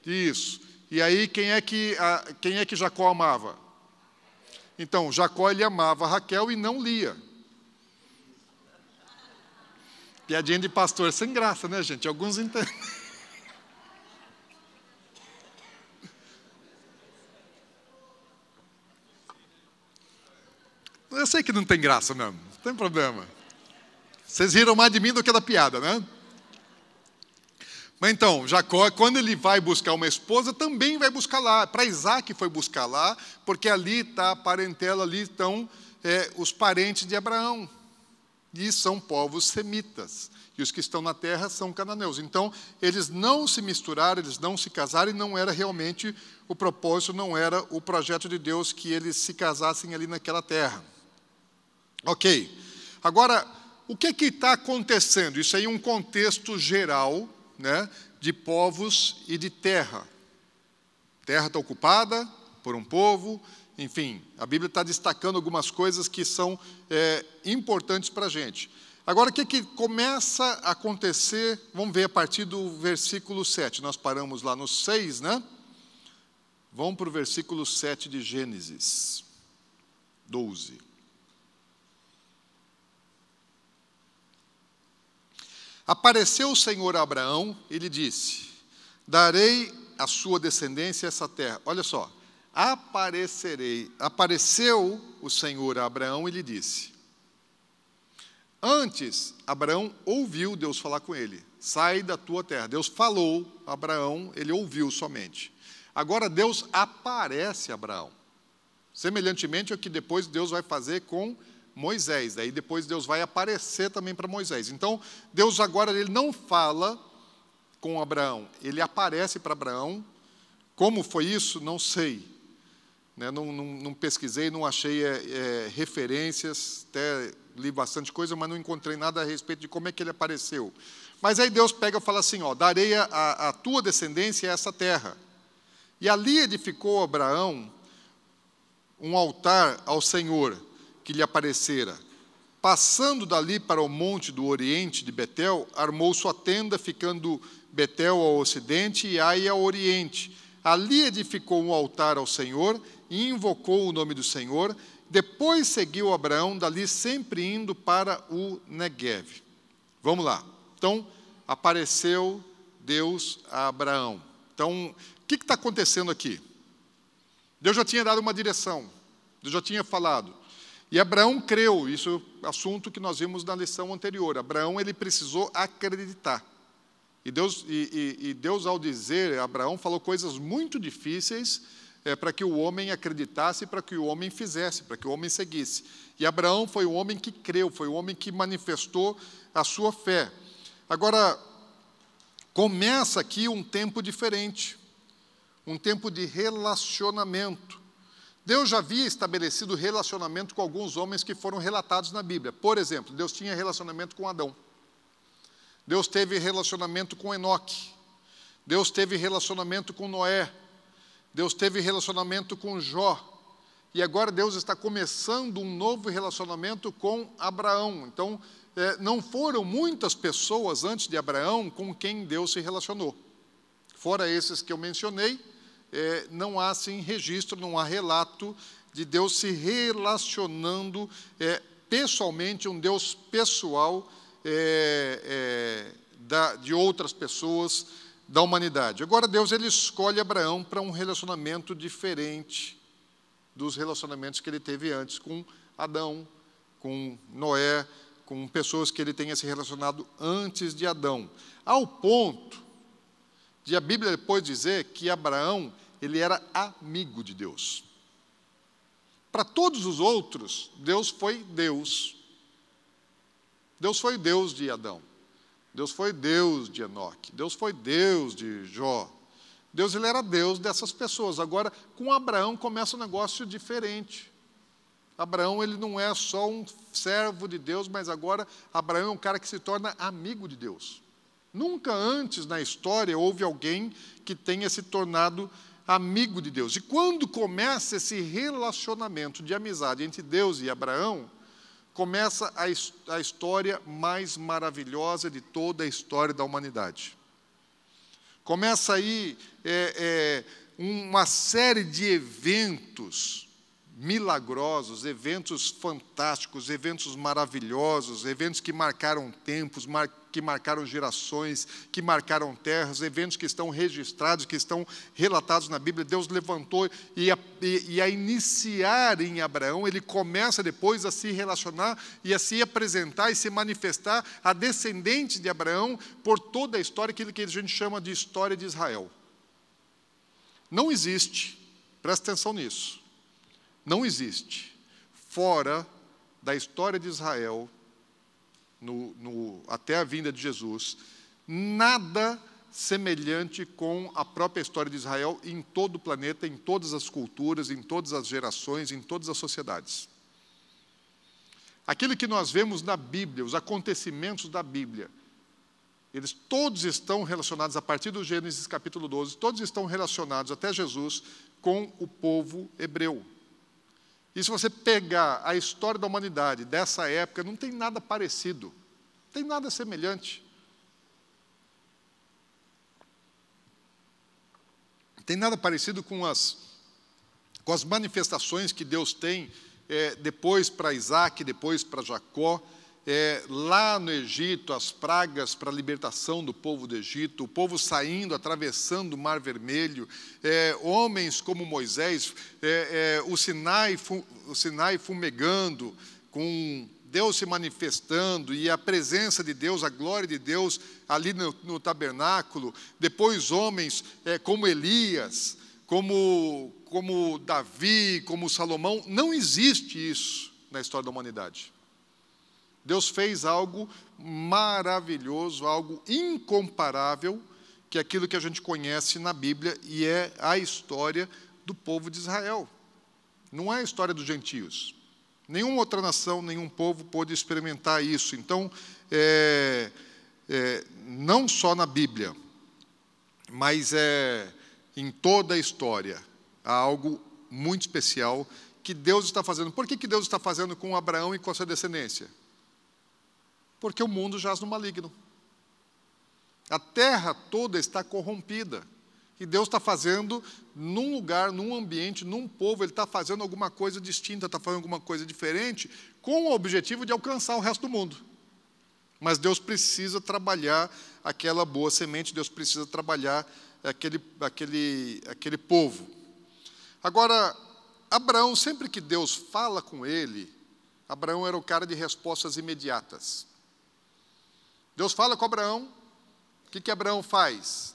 Isso. E aí, quem é que Jacó amava? Então, Jacó ele amava Raquel e não Lia. Piadinha de pastor sem graça, né, gente? Alguns entendem. Eu sei que não tem graça mesmo, não tem problema. Vocês riram mais de mim do que da piada, né? Mas então, Jacó, quando ele vai buscar uma esposa, também vai buscar lá. Para Isaac foi buscar lá, porque ali está a parentela, ali estão os parentes de Abraão. E são povos semitas. E os que estão na terra são cananeus. Então, eles não se misturaram, eles não se casaram, e não era realmente o propósito, não era o projeto de Deus que eles se casassem ali naquela terra. Ok. Agora, o que está acontecendo? Isso aí é um contexto geral, né, de povos e de terra. A terra está ocupada por um povo, enfim, a Bíblia está destacando algumas coisas que são importantes para a gente. Agora, o que começa a acontecer? Vamos ver a partir do versículo 7. Nós paramos lá no 6, né? Vamos para o versículo 7 de Gênesis 12. Apareceu o Senhor a Abraão e lhe disse: darei à sua descendência essa terra. Olha só, apareceu o Senhor a Abraão e lhe disse. Antes, Abraão ouviu Deus falar com ele: sai da tua terra. Deus falou a Abraão, ele ouviu somente. Agora Deus aparece a Abraão. Semelhantemente ao que depois Deus vai fazer com Moisés. Daí depois Deus vai aparecer também para Moisés. Então, Deus agora ele não fala com Abraão, ele aparece para Abraão. Como foi isso? Não sei. Né? Não pesquisei, não achei referências, até li bastante coisa, mas não encontrei nada a respeito de como é que ele apareceu. Mas aí Deus pega e fala assim, ó, darei a tua descendência a essa terra. E ali edificou Abraão um altar ao Senhor, que lhe aparecera. Passando dali para o monte do oriente de Betel, armou sua tenda, ficando Betel ao ocidente e Ai ao oriente. Ali edificou um altar ao Senhor e invocou o nome do Senhor. Depois seguiu Abraão dali, sempre indo para o Neguev. Vamos lá. Então, apareceu Deus a Abraão. Então, o que está acontecendo aqui? Deus já tinha dado uma direção. Deus já tinha falado. E Abraão creu, isso é um assunto que nós vimos na lição anterior. Abraão, ele precisou acreditar. E Deus, ao dizer, Abraão falou coisas muito difíceis para que o homem acreditasse, para que o homem fizesse, para que o homem seguisse. E Abraão foi o homem que creu, foi o homem que manifestou a sua fé. Agora, começa aqui um tempo diferente, um tempo de relacionamento. Deus já havia estabelecido relacionamento com alguns homens que foram relatados na Bíblia. Por exemplo, Deus tinha relacionamento com Adão. Deus teve relacionamento com Enoque. Deus teve relacionamento com Noé. Deus teve relacionamento com Jó. E agora Deus está começando um novo relacionamento com Abraão. Então, não foram muitas pessoas antes de Abraão com quem Deus se relacionou. Fora esses que eu mencionei, não há assim registro, não há relato de Deus se relacionando pessoalmente, um Deus pessoal de outras pessoas da humanidade. Agora Deus ele escolhe Abraão para um relacionamento diferente dos relacionamentos que ele teve antes com Adão, com Noé, com pessoas que ele tenha se relacionado antes de Adão, ao ponto de a Bíblia depois dizer que Abraão, ele era amigo de Deus. Para todos os outros, Deus foi Deus. Deus foi Deus de Adão. Deus foi Deus de Enoque. Deus foi Deus de Jó. Deus, ele era Deus dessas pessoas. Agora, com Abraão, começa um negócio diferente. Abraão, ele não é só um servo de Deus, mas agora Abraão é um cara que se torna amigo de Deus. Nunca antes na história houve alguém que tenha se tornado amigo de Deus. E quando começa esse relacionamento de amizade entre Deus e Abraão, começa a história mais maravilhosa de toda a história da humanidade. Começa aí uma série de eventos milagrosos, eventos fantásticos, eventos maravilhosos, eventos que marcaram tempos, que marcaram gerações, que marcaram terras, eventos que estão registrados, que estão relatados na Bíblia. Deus levantou e a iniciar em Abraão, ele começa depois a se relacionar e a se apresentar e se manifestar a descendente de Abraão por toda a história, aquilo que a gente chama de história de Israel. Não existe, presta atenção nisso, não existe, fora da história de Israel, até a vinda de Jesus, nada semelhante com a própria história de Israel em todo o planeta, em todas as culturas, em todas as gerações, em todas as sociedades. Aquilo que nós vemos na Bíblia, os acontecimentos da Bíblia, eles todos estão relacionados, a partir do Gênesis capítulo 12, todos estão relacionados até Jesus com o povo hebreu. E se você pegar a história da humanidade dessa época, não tem nada parecido. Não tem nada semelhante. Não tem nada parecido com as manifestações que Deus tem depois para Isaac, depois para Jacó. Lá no Egito, as pragas para a libertação do povo do Egito, o povo saindo, atravessando o Mar Vermelho, homens como Moisés, o Sinai fumegando, com Deus se manifestando, e a presença de Deus, a glória de Deus ali no tabernáculo. Depois homens como Elias, como Davi, como Salomão. Não existe isso na história da humanidade. Deus fez algo maravilhoso, algo incomparável, que é aquilo que a gente conhece na Bíblia, e é a história do povo de Israel. Não é a história dos gentios. Nenhuma outra nação, nenhum povo pôde experimentar isso. Então, não só na Bíblia, mas em toda a história, há algo muito especial que Deus está fazendo. Por que Deus está fazendo com Abraão e com a sua descendência? Porque o mundo jaz no maligno. A terra toda está corrompida. E Deus está fazendo, num lugar, num ambiente, num povo, Ele está fazendo alguma coisa distinta, está fazendo alguma coisa diferente, com o objetivo de alcançar o resto do mundo. Mas Deus precisa trabalhar aquela boa semente, Deus precisa trabalhar aquele povo. Agora, Abraão, sempre que Deus fala com ele, Abraão era o cara de respostas imediatas. Deus fala com Abraão, o que Abraão faz?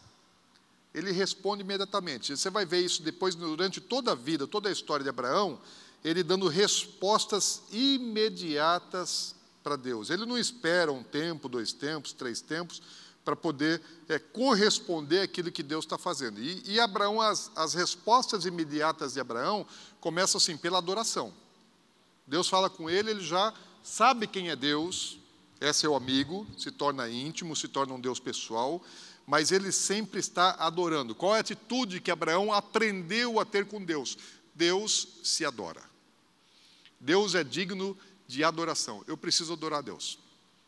Ele responde imediatamente. Você vai ver isso depois, durante toda a vida, toda a história de Abraão, ele dando respostas imediatas para Deus. Ele não espera 1 tempo, 2 tempos, 3 tempos, para poder corresponder àquilo que Deus está fazendo. E Abraão, as respostas imediatas de Abraão começam assim, pela adoração. Deus fala com ele, ele já sabe quem é Deus, é seu amigo, se torna íntimo, se torna um Deus pessoal, mas ele sempre está adorando. Qual é a atitude que Abraão aprendeu a ter com Deus? Deus se adora. Deus é digno de adoração. Eu preciso adorar a Deus.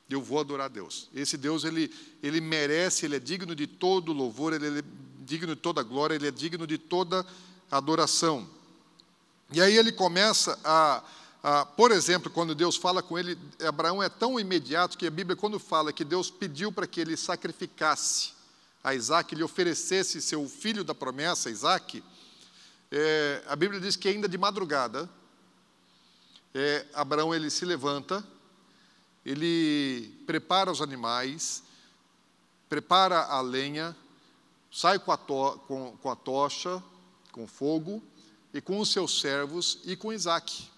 Eu vou adorar a Deus. Esse Deus, ele merece, ele é digno de todo louvor, ele é digno de toda glória, ele é digno de toda adoração. E aí ele começa por exemplo, quando Deus fala com ele, Abraão é tão imediato que a Bíblia, quando fala que Deus pediu para que ele sacrificasse a Isaac, ele oferecesse seu filho da promessa, Isaac, a Bíblia diz que ainda de madrugada, Abraão ele se levanta, ele prepara os animais, prepara a lenha, sai com a tocha, com fogo, e com os seus servos e com Isaac.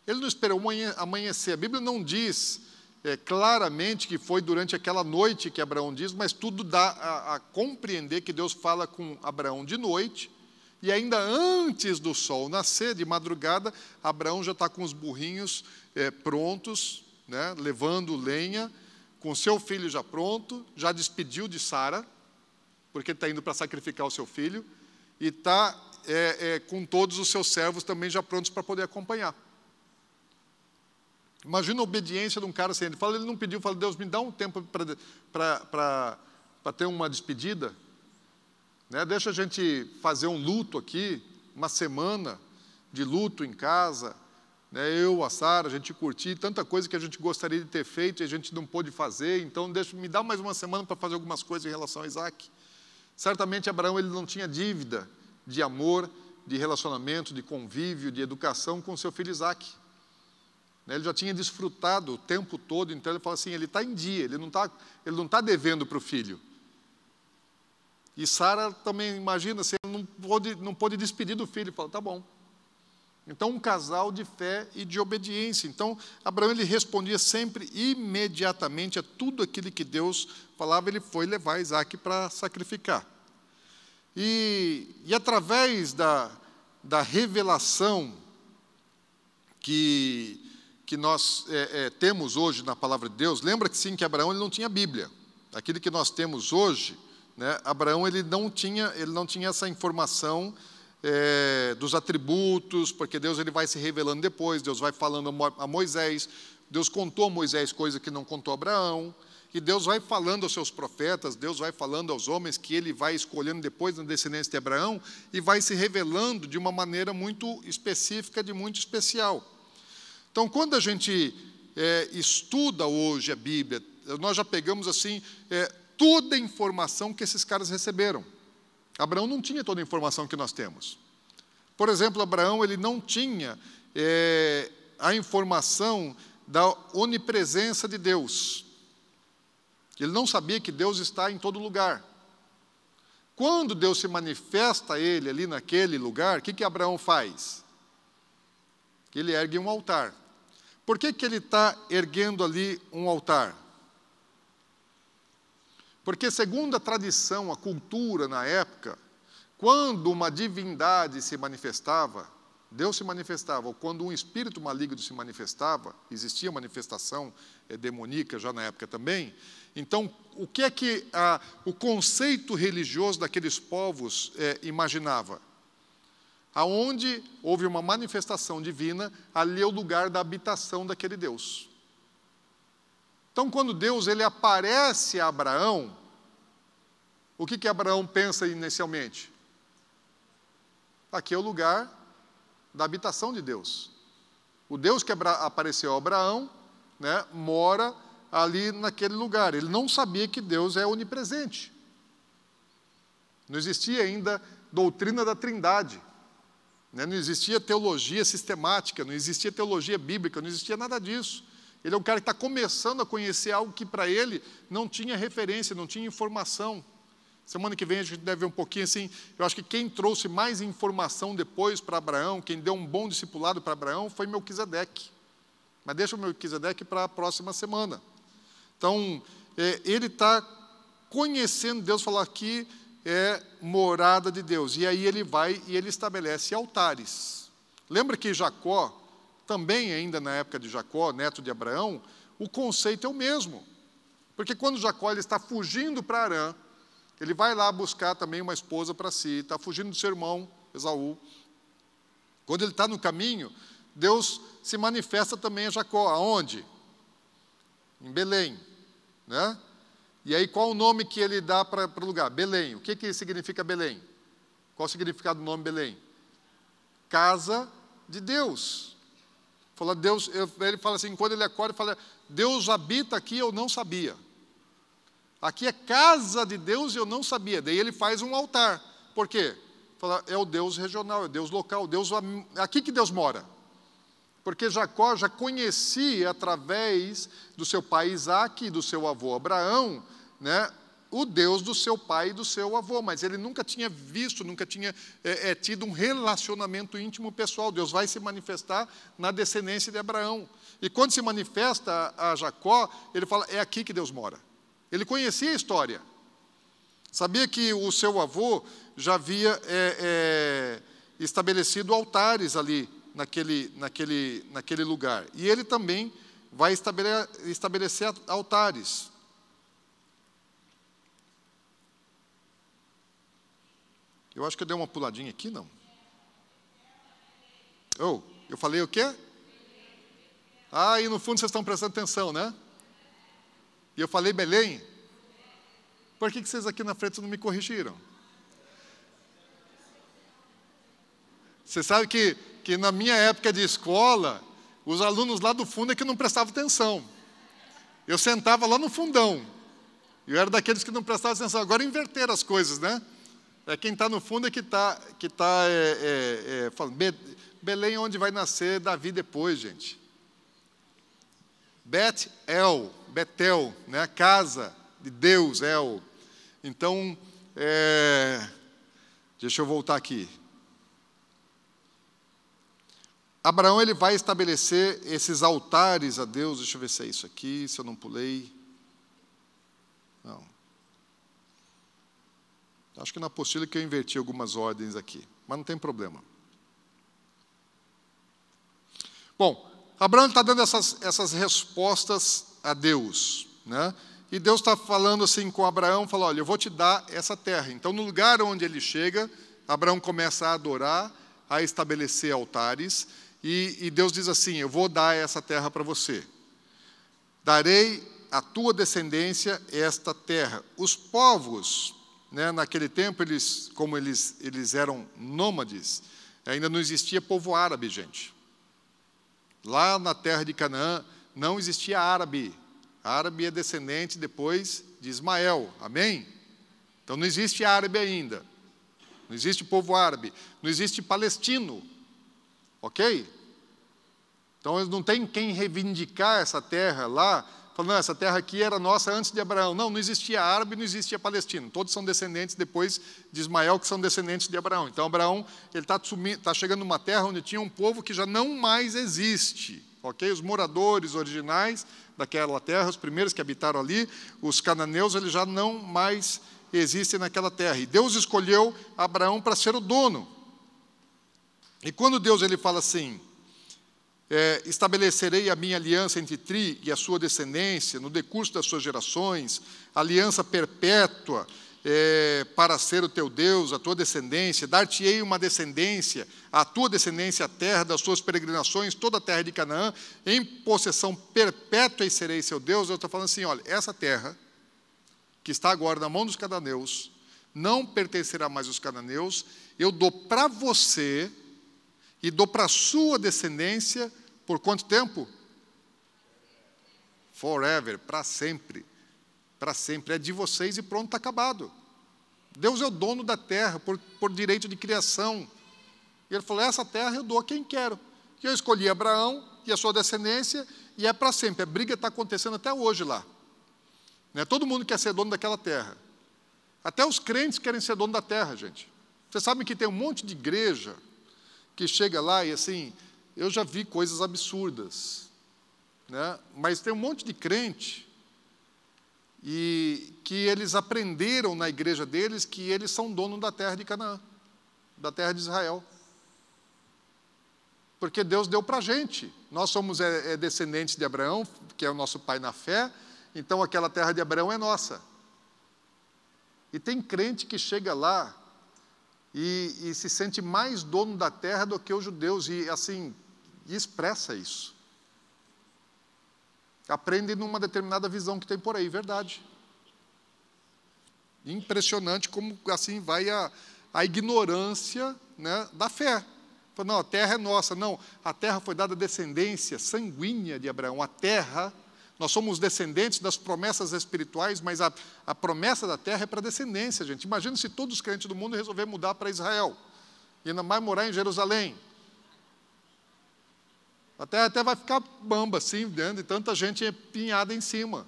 Ele não esperou amanhecer. A Bíblia não diz claramente que foi durante aquela noite que Abraão diz, mas tudo dá a compreender que Deus fala com Abraão de noite, e ainda antes do sol nascer, de madrugada, Abraão já está com os burrinhos prontos, né, levando lenha, com seu filho já pronto, já despediu de Sara, porque está indo para sacrificar o seu filho, e está com todos os seus servos também já prontos para poder acompanhar. Imagina a obediência de um cara assim, ele não pediu, fala, Deus, me dá um tempo para ter uma despedida, né? Deixa a gente fazer um luto aqui, uma semana de luto em casa, né? Eu, a Sara, a gente curtir, tanta coisa que a gente gostaria de ter feito e a gente não pôde fazer, então me dá mais uma semana para fazer algumas coisas em relação a Isaac. Certamente Abraão ele não tinha dívida de amor, de relacionamento, de convívio, de educação com seu filho Isaac. Ele já tinha desfrutado o tempo todo, então ele fala assim, ele está em dia, ele não tá devendo para o filho. E Sara também, imagina, assim, não pôde despedir do filho, fala, tá bom. Então, um casal de fé e de obediência. Então, Abraão ele respondia sempre imediatamente a tudo aquilo que Deus falava, ele foi levar Isaac para sacrificar. E através da revelação que nós temos hoje na palavra de Deus, lembra que sim, que Abraão ele não tinha Bíblia. Aquilo que nós temos hoje, né, Abraão ele não tinha essa informação dos atributos, porque Deus ele vai se revelando depois, Deus vai falando a Moisés, Deus contou a Moisés coisas que não contou a Abraão, e Deus vai falando aos seus profetas, Deus vai falando aos homens que ele vai escolhendo depois na descendência de Abraão, e vai se revelando de uma maneira muito específica, de muito especial. Então, quando a gente estuda hoje a Bíblia, nós já pegamos assim toda a informação que esses caras receberam. Abraão não tinha toda a informação que nós temos. Por exemplo, Abraão ele não tinha a informação da onipresença de Deus. Ele não sabia que Deus está em todo lugar. Quando Deus se manifesta a ele ali naquele lugar, o que Abraão faz? Ele ergue um altar. Por que ele está erguendo ali um altar? Porque, segundo a tradição, a cultura na época, quando uma divindade se manifestava, Deus se manifestava, ou quando um espírito maligno se manifestava, existia manifestação demoníaca já na época também, então, o que é que o conceito religioso daqueles povos imaginava? Aonde houve uma manifestação divina, ali é o lugar da habitação daquele Deus. Então, quando Deus ele aparece a Abraão, o que Abraão pensa inicialmente? Aqui é o lugar da habitação de Deus. O Deus que apareceu a Abraão, né, mora ali naquele lugar. Ele não sabia que Deus é onipresente. Não existia ainda doutrina da Trindade. Né? Não existia teologia sistemática, não existia teologia bíblica, não existia nada disso. Ele é um cara que está começando a conhecer algo que para ele não tinha referência, não tinha informação. Semana que vem a gente deve ver um pouquinho assim, eu acho que quem trouxe mais informação depois para Abraão, quem deu um bom discipulado para Abraão, foi Melquisedeque. Mas deixa o Melquisedeque para a próxima semana. Então, ele está conhecendo Deus, falar aqui é morada de Deus. E aí ele vai e ele estabelece altares. Lembra que Jacó, também ainda na época de Jacó, neto de Abraão, o conceito é o mesmo. Porque quando Jacó ele está fugindo para Harã, ele vai lá buscar também uma esposa para si, está fugindo do seu irmão, Esaú. Quando ele está no caminho, Deus se manifesta também a Jacó. Aonde? Em Belém. Né? E aí, qual o nome que ele dá para o lugar? Belém. O que significa Belém? Qual o significado do nome Belém? Casa de Deus. Fala, Deus, ele fala assim, quando ele acorda, ele fala, Deus habita aqui, eu não sabia. Aqui é casa de Deus e eu não sabia. Daí ele faz um altar. Por quê? Fala, é o Deus regional, é o Deus local, aqui que Deus mora. Porque Jacó já conhecia, através do seu pai Isaque e do seu avô Abraão, né, o Deus do seu pai e do seu avô, mas ele nunca tinha visto, nunca tinha tido um relacionamento íntimo pessoal. Deus vai se manifestar na descendência de Abraão. E quando se manifesta a Jacó, ele fala, é aqui que Deus mora. Ele conhecia a história. Sabia que o seu avô já havia estabelecido altares ali, naquele lugar. E ele também vai estabelecer altares. Eu acho que eu dei uma puladinha aqui, não? Eu falei o quê? Ah, e no fundo vocês estão prestando atenção, né? E eu falei Belém? Por que vocês aqui na frente não me corrigiram? Você sabe que na minha época de escola, os alunos lá do fundo é que não prestavam atenção. Eu sentava lá no fundão. Eu era daqueles que não prestavam atenção. Agora inverteram as coisas, né? Quem está no fundo é que está falando. Belém é onde vai nascer Davi depois, gente. Betel, né? Casa de Deus, El. Então, deixa eu voltar aqui. Abraão ele vai estabelecer esses altares a Deus. Deixa eu ver se é isso aqui, se eu não pulei. Não. Acho que na apostila que eu inverti algumas ordens aqui, mas não tem problema. Bom, Abraão está dando essas respostas a Deus, né? E Deus está falando assim com Abraão, fala, olha, eu vou te dar essa terra. Então, no lugar onde ele chega, Abraão começa a adorar, a estabelecer altares, e Deus diz assim, eu vou dar essa terra para você. darei à tua descendência esta terra. Os povos, né, naquele tempo, como eles eram nômades, ainda não existia povo árabe, gente. Lá na terra de Canaã não existia árabe. Árabe é descendente depois de Ismael, amém? Então não existe árabe ainda. Não existe povo árabe. Não existe palestino, ok? Então não tem quem reivindicar essa terra lá, falando, não, essa terra aqui era nossa antes de Abraão. Não existia árabe, não existia palestino. Todos são descendentes depois de Ismael, que são descendentes de Abraão. Então Abraão está chegando numa terra onde tinha um povo que já não mais existe, ok? Os moradores originais daquela terra, os primeiros que habitaram ali, os cananeus, eles já não mais existem naquela terra. E Deus escolheu Abraão para ser o dono. E quando Deus ele fala assim, estabelecerei a minha aliança entre ti e a sua descendência, no decurso das suas gerações, aliança perpétua para ser o teu Deus, a tua descendência, dar-te-ei uma descendência, a tua descendência, a terra das suas peregrinações, toda a terra de Canaã, em possessão perpétua e serei seu Deus. Eu estou falando assim, olha, essa terra, que está agora na mão dos cananeus, não pertencerá mais aos cananeus, eu dou para você e dou para a sua descendência, por quanto tempo? Forever, para sempre. Para sempre, é de vocês e pronto, está acabado. Deus é o dono da terra, por direito de criação. E ele falou, essa terra eu dou a quem quero. E eu escolhi Abraão e a sua descendência, e é para sempre. A briga está acontecendo até hoje lá. Né? Todo mundo quer ser dono daquela terra. Até os crentes querem ser dono da terra, gente. Vocês sabem que tem um monte de igreja que chega lá e assim, eu já vi coisas absurdas, né? Mas tem um monte de crente e que eles aprenderam na igreja deles que eles são donos da terra de Canaã, da terra de Israel. Porque Deus deu para a gente. Nós somos descendentes de Abraão, que é o nosso pai na fé, então aquela terra de Abraão é nossa. E tem crente que chega lá e se sente mais dono da terra do que os judeus, e assim, expressa isso. Aprende numa determinada visão que tem por aí, verdade. Impressionante como assim vai a ignorância, né, da fé. Não, a terra é nossa. Não, a terra foi dada à descendência sanguínea de Abraão. A terra, nós somos descendentes das promessas espirituais, mas a promessa da terra é para a descendência, gente. Imagina se todos os crentes do mundo resolverem mudar para Israel, e ainda mais morar em Jerusalém. A terra até vai ficar bamba, assim, de tanta gente empinhada em cima.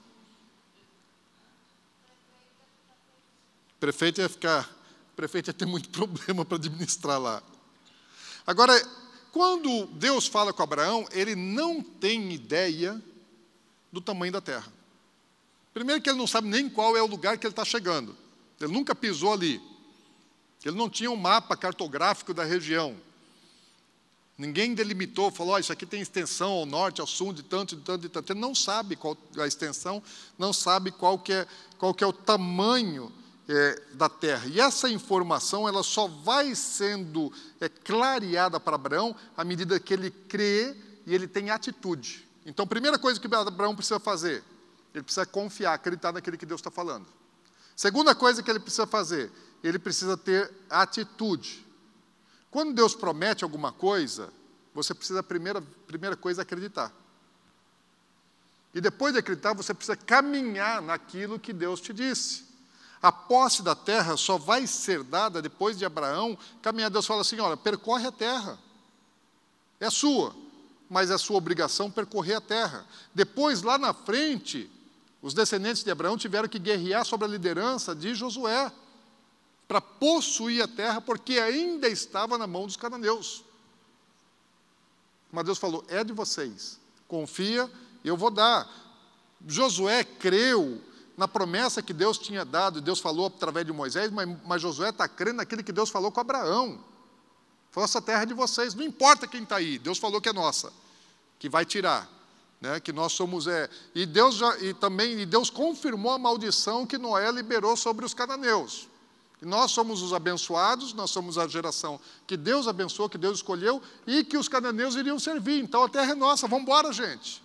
O prefeito ia ter muito problema para administrar lá. Agora, quando Deus fala com Abraão, ele não tem ideia do tamanho da terra. Primeiro que ele não sabe nem qual é o lugar que ele está chegando. Ele nunca pisou ali. Ele não tinha um mapa cartográfico da região. Ninguém delimitou, falou, isso aqui tem extensão ao norte, ao sul, de tanto, de tanto, de tanto. Ele não sabe qual a extensão, não sabe qual que é o tamanho da terra. E essa informação ela só vai sendo clareada para Abraão à medida que ele crê e ele tem atitude. Então, a primeira coisa que Abraão precisa fazer, ele precisa confiar, acreditar naquele que Deus está falando. Segunda coisa que ele precisa fazer, ele precisa ter atitude. Quando Deus promete alguma coisa, você precisa, a primeira coisa, acreditar. E depois de acreditar, você precisa caminhar naquilo que Deus te disse. A posse da terra só vai ser dada depois de Abraão caminhar. Deus fala assim, olha, percorre a terra. É sua, mas é sua obrigação percorrer a terra. Depois, lá na frente, os descendentes de Abraão tiveram que guerrear sobre a liderança de Josué para possuir a terra, porque ainda estava na mão dos cananeus. Mas Deus falou, é de vocês, confia, eu vou dar. Josué creu na promessa que Deus tinha dado, Deus falou através de Moisés, mas Josué está crendo naquilo que Deus falou com Abraão. Falou, essa terra é de vocês, não importa quem está aí, Deus falou que é nossa, que vai tirar, né, que nós somos... E Deus confirmou a maldição que Noé liberou sobre os cananeus. E nós somos os abençoados, nós somos a geração que Deus abençoou, que Deus escolheu, e que os cananeus iriam servir. Então a terra é nossa, vamos embora, gente.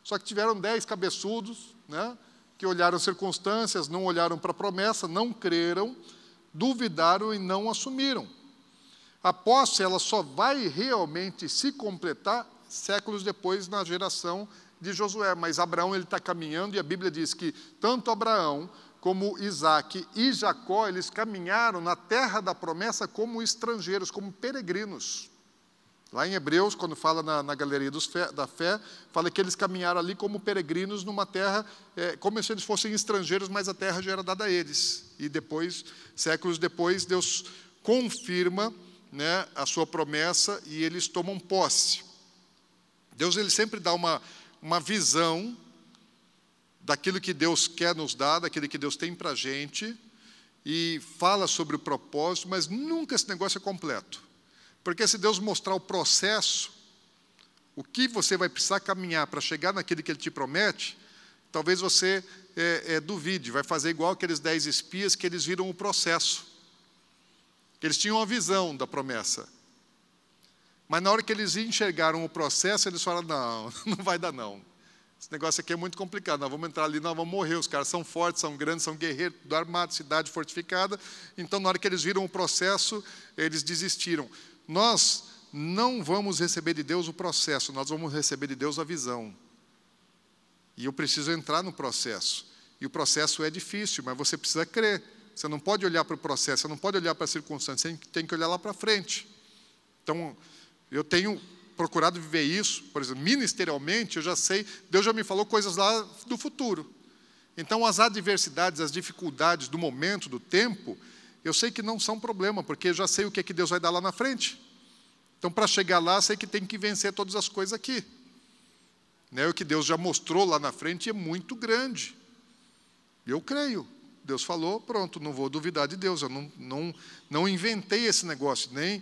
Só que tiveram 10 cabeçudos, né, que olharam circunstâncias, não olharam para a promessa, não creram, duvidaram e não assumiram. A posse, ela só vai realmente se completar séculos depois, na geração de Josué. Mas Abraão, ele está caminhando, e a Bíblia diz que tanto Abraão como Isaque e Jacó, eles caminharam na terra da promessa como estrangeiros, como peregrinos. Lá em Hebreus, quando fala na galeria da fé, fala que eles caminharam ali como peregrinos numa terra, como se eles fossem estrangeiros, mas a terra já era dada a eles. E depois, séculos depois, Deus confirma, né, a sua promessa e eles tomam posse. Deus, ele sempre dá uma visão daquilo que Deus quer nos dar, daquilo que Deus tem para a gente, e fala sobre o propósito, mas nunca esse negócio é completo. Porque se Deus mostrar o processo, o que você vai precisar caminhar para chegar naquilo que Ele te promete, talvez você duvide, vai fazer igual aqueles 10 espias que eles viram o processo. Eles tinham a visão da promessa. Mas na hora que eles enxergaram o processo, eles falaram, não, não vai dar não. Esse negócio aqui é muito complicado, nós vamos entrar ali, nós vamos morrer, os caras são fortes, são grandes, são guerreiros, tudo armado, cidade fortificada. Então, na hora que eles viram o processo, eles desistiram. Nós não vamos receber de Deus o processo, nós vamos receber de Deus a visão. E eu preciso entrar no processo. E o processo é difícil, mas você precisa crer. Você não pode olhar para o processo, você não pode olhar para a circunstância, você tem que olhar lá para frente. Então, eu tenho procurado viver isso, por exemplo, ministerialmente, eu já sei, Deus já me falou coisas lá do futuro. Então, as adversidades, as dificuldades do momento, do tempo, eu sei que não são problema, porque eu já sei o que é que Deus vai dar lá na frente. Então, para chegar lá, sei que tem que vencer todas as coisas aqui. Né? O que Deus já mostrou lá na frente é muito grande. Eu creio. Deus falou, pronto, não vou duvidar de Deus. Eu não inventei esse negócio, nem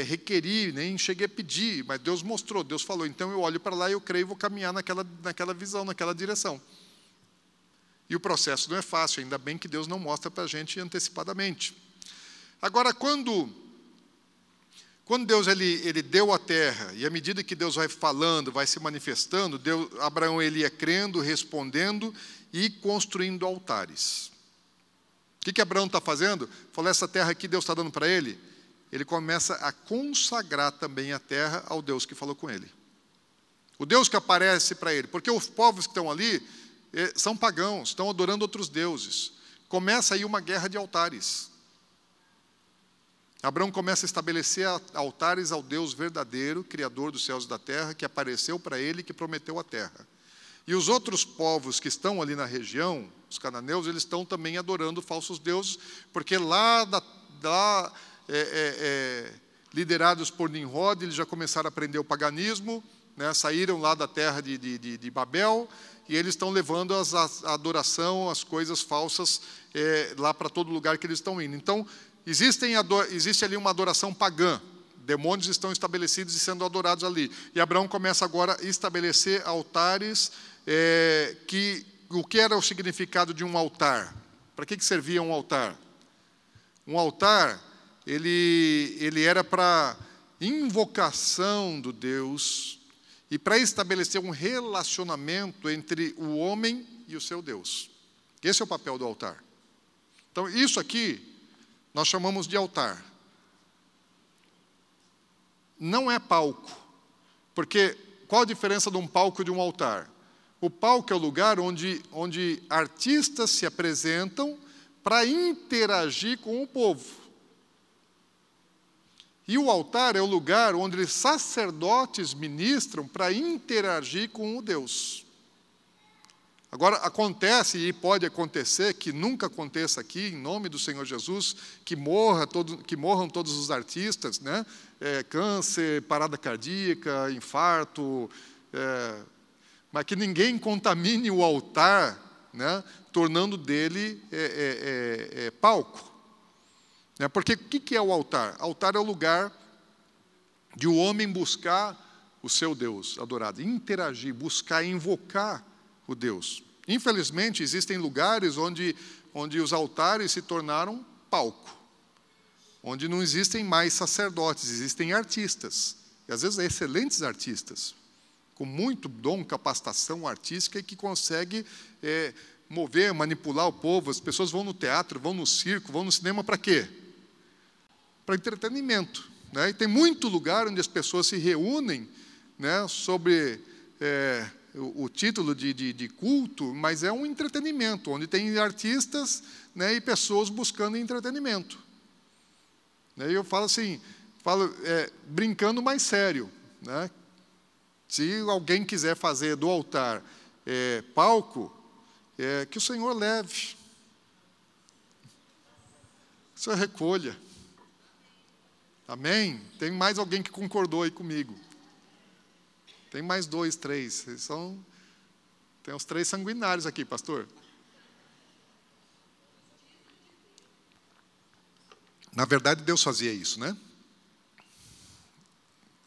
requeri, nem cheguei a pedir, mas Deus mostrou, Deus falou. Então, eu olho para lá e eu creio e vou caminhar naquela visão, naquela direção. E o processo não é fácil, ainda bem que Deus não mostra para a gente antecipadamente. Agora, quando Deus ele deu a terra, e à medida que Deus vai falando, vai se manifestando, Abraão ele ia crendo, respondendo e construindo altares. O que Abraão está fazendo? Falou, essa terra aqui Deus está dando para ele. Ele começa a consagrar também a terra ao Deus que falou com ele. O Deus que aparece para ele, porque os povos que estão ali são pagãos, estão adorando outros deuses. Começa aí uma guerra de altares. Abraão começa a estabelecer altares ao Deus verdadeiro, Criador dos céus e da terra, que apareceu para ele e que prometeu a terra. E os outros povos que estão ali na região, os cananeus, eles estão também adorando falsos deuses, porque liderados por Nimrod, eles já começaram a aprender o paganismo, né, saíram lá da terra de Babel, e eles estão levando a adoração, as coisas falsas, lá para todo lugar que eles estão indo. Então, existe ali uma adoração pagã, demônios estão estabelecidos e sendo adorados ali. E Abraão começa agora a estabelecer altares, o que era o significado de um altar? Para que servia um altar? Um altar, ele era para invocação do Deus e para estabelecer um relacionamento entre o homem e o seu Deus. Esse é o papel do altar. Então, isso aqui nós chamamos de altar. Não é palco, porque qual a diferença de um palco e de um altar? O palco é o lugar onde artistas se apresentam para interagir com o povo. E o altar é o lugar onde sacerdotes ministram para interagir com o Deus. Agora, acontece, e pode acontecer, que nunca aconteça aqui, em nome do Senhor Jesus, que morram todos os artistas, né? Câncer, parada cardíaca, infarto, mas que ninguém contamine o altar, né? Tornando dele palco. Porque o que é o altar? Altar é o lugar de o homem buscar o seu Deus adorado, interagir, buscar, invocar o Deus. Infelizmente, existem lugares onde os altares se tornaram palco, onde não existem mais sacerdotes, existem artistas, e às vezes excelentes artistas, com muito dom, capacitação artística e que consegue mover, manipular o povo. As pessoas vão no teatro, vão no circo, vão no cinema para quê? Para entretenimento, né? E tem muito lugar onde as pessoas se reúnem, né, sobre o título de culto, mas é um entretenimento, onde tem artistas, né, e pessoas buscando entretenimento. E eu falo assim, brincando mais sério, né? Se alguém quiser fazer do altar palco, que o Senhor leve, o Senhor recolha. Amém? Tem mais alguém que concordou aí comigo? Tem mais 2, 3. Tem uns 3 sanguinários aqui, pastor. Na verdade, Deus fazia isso, né?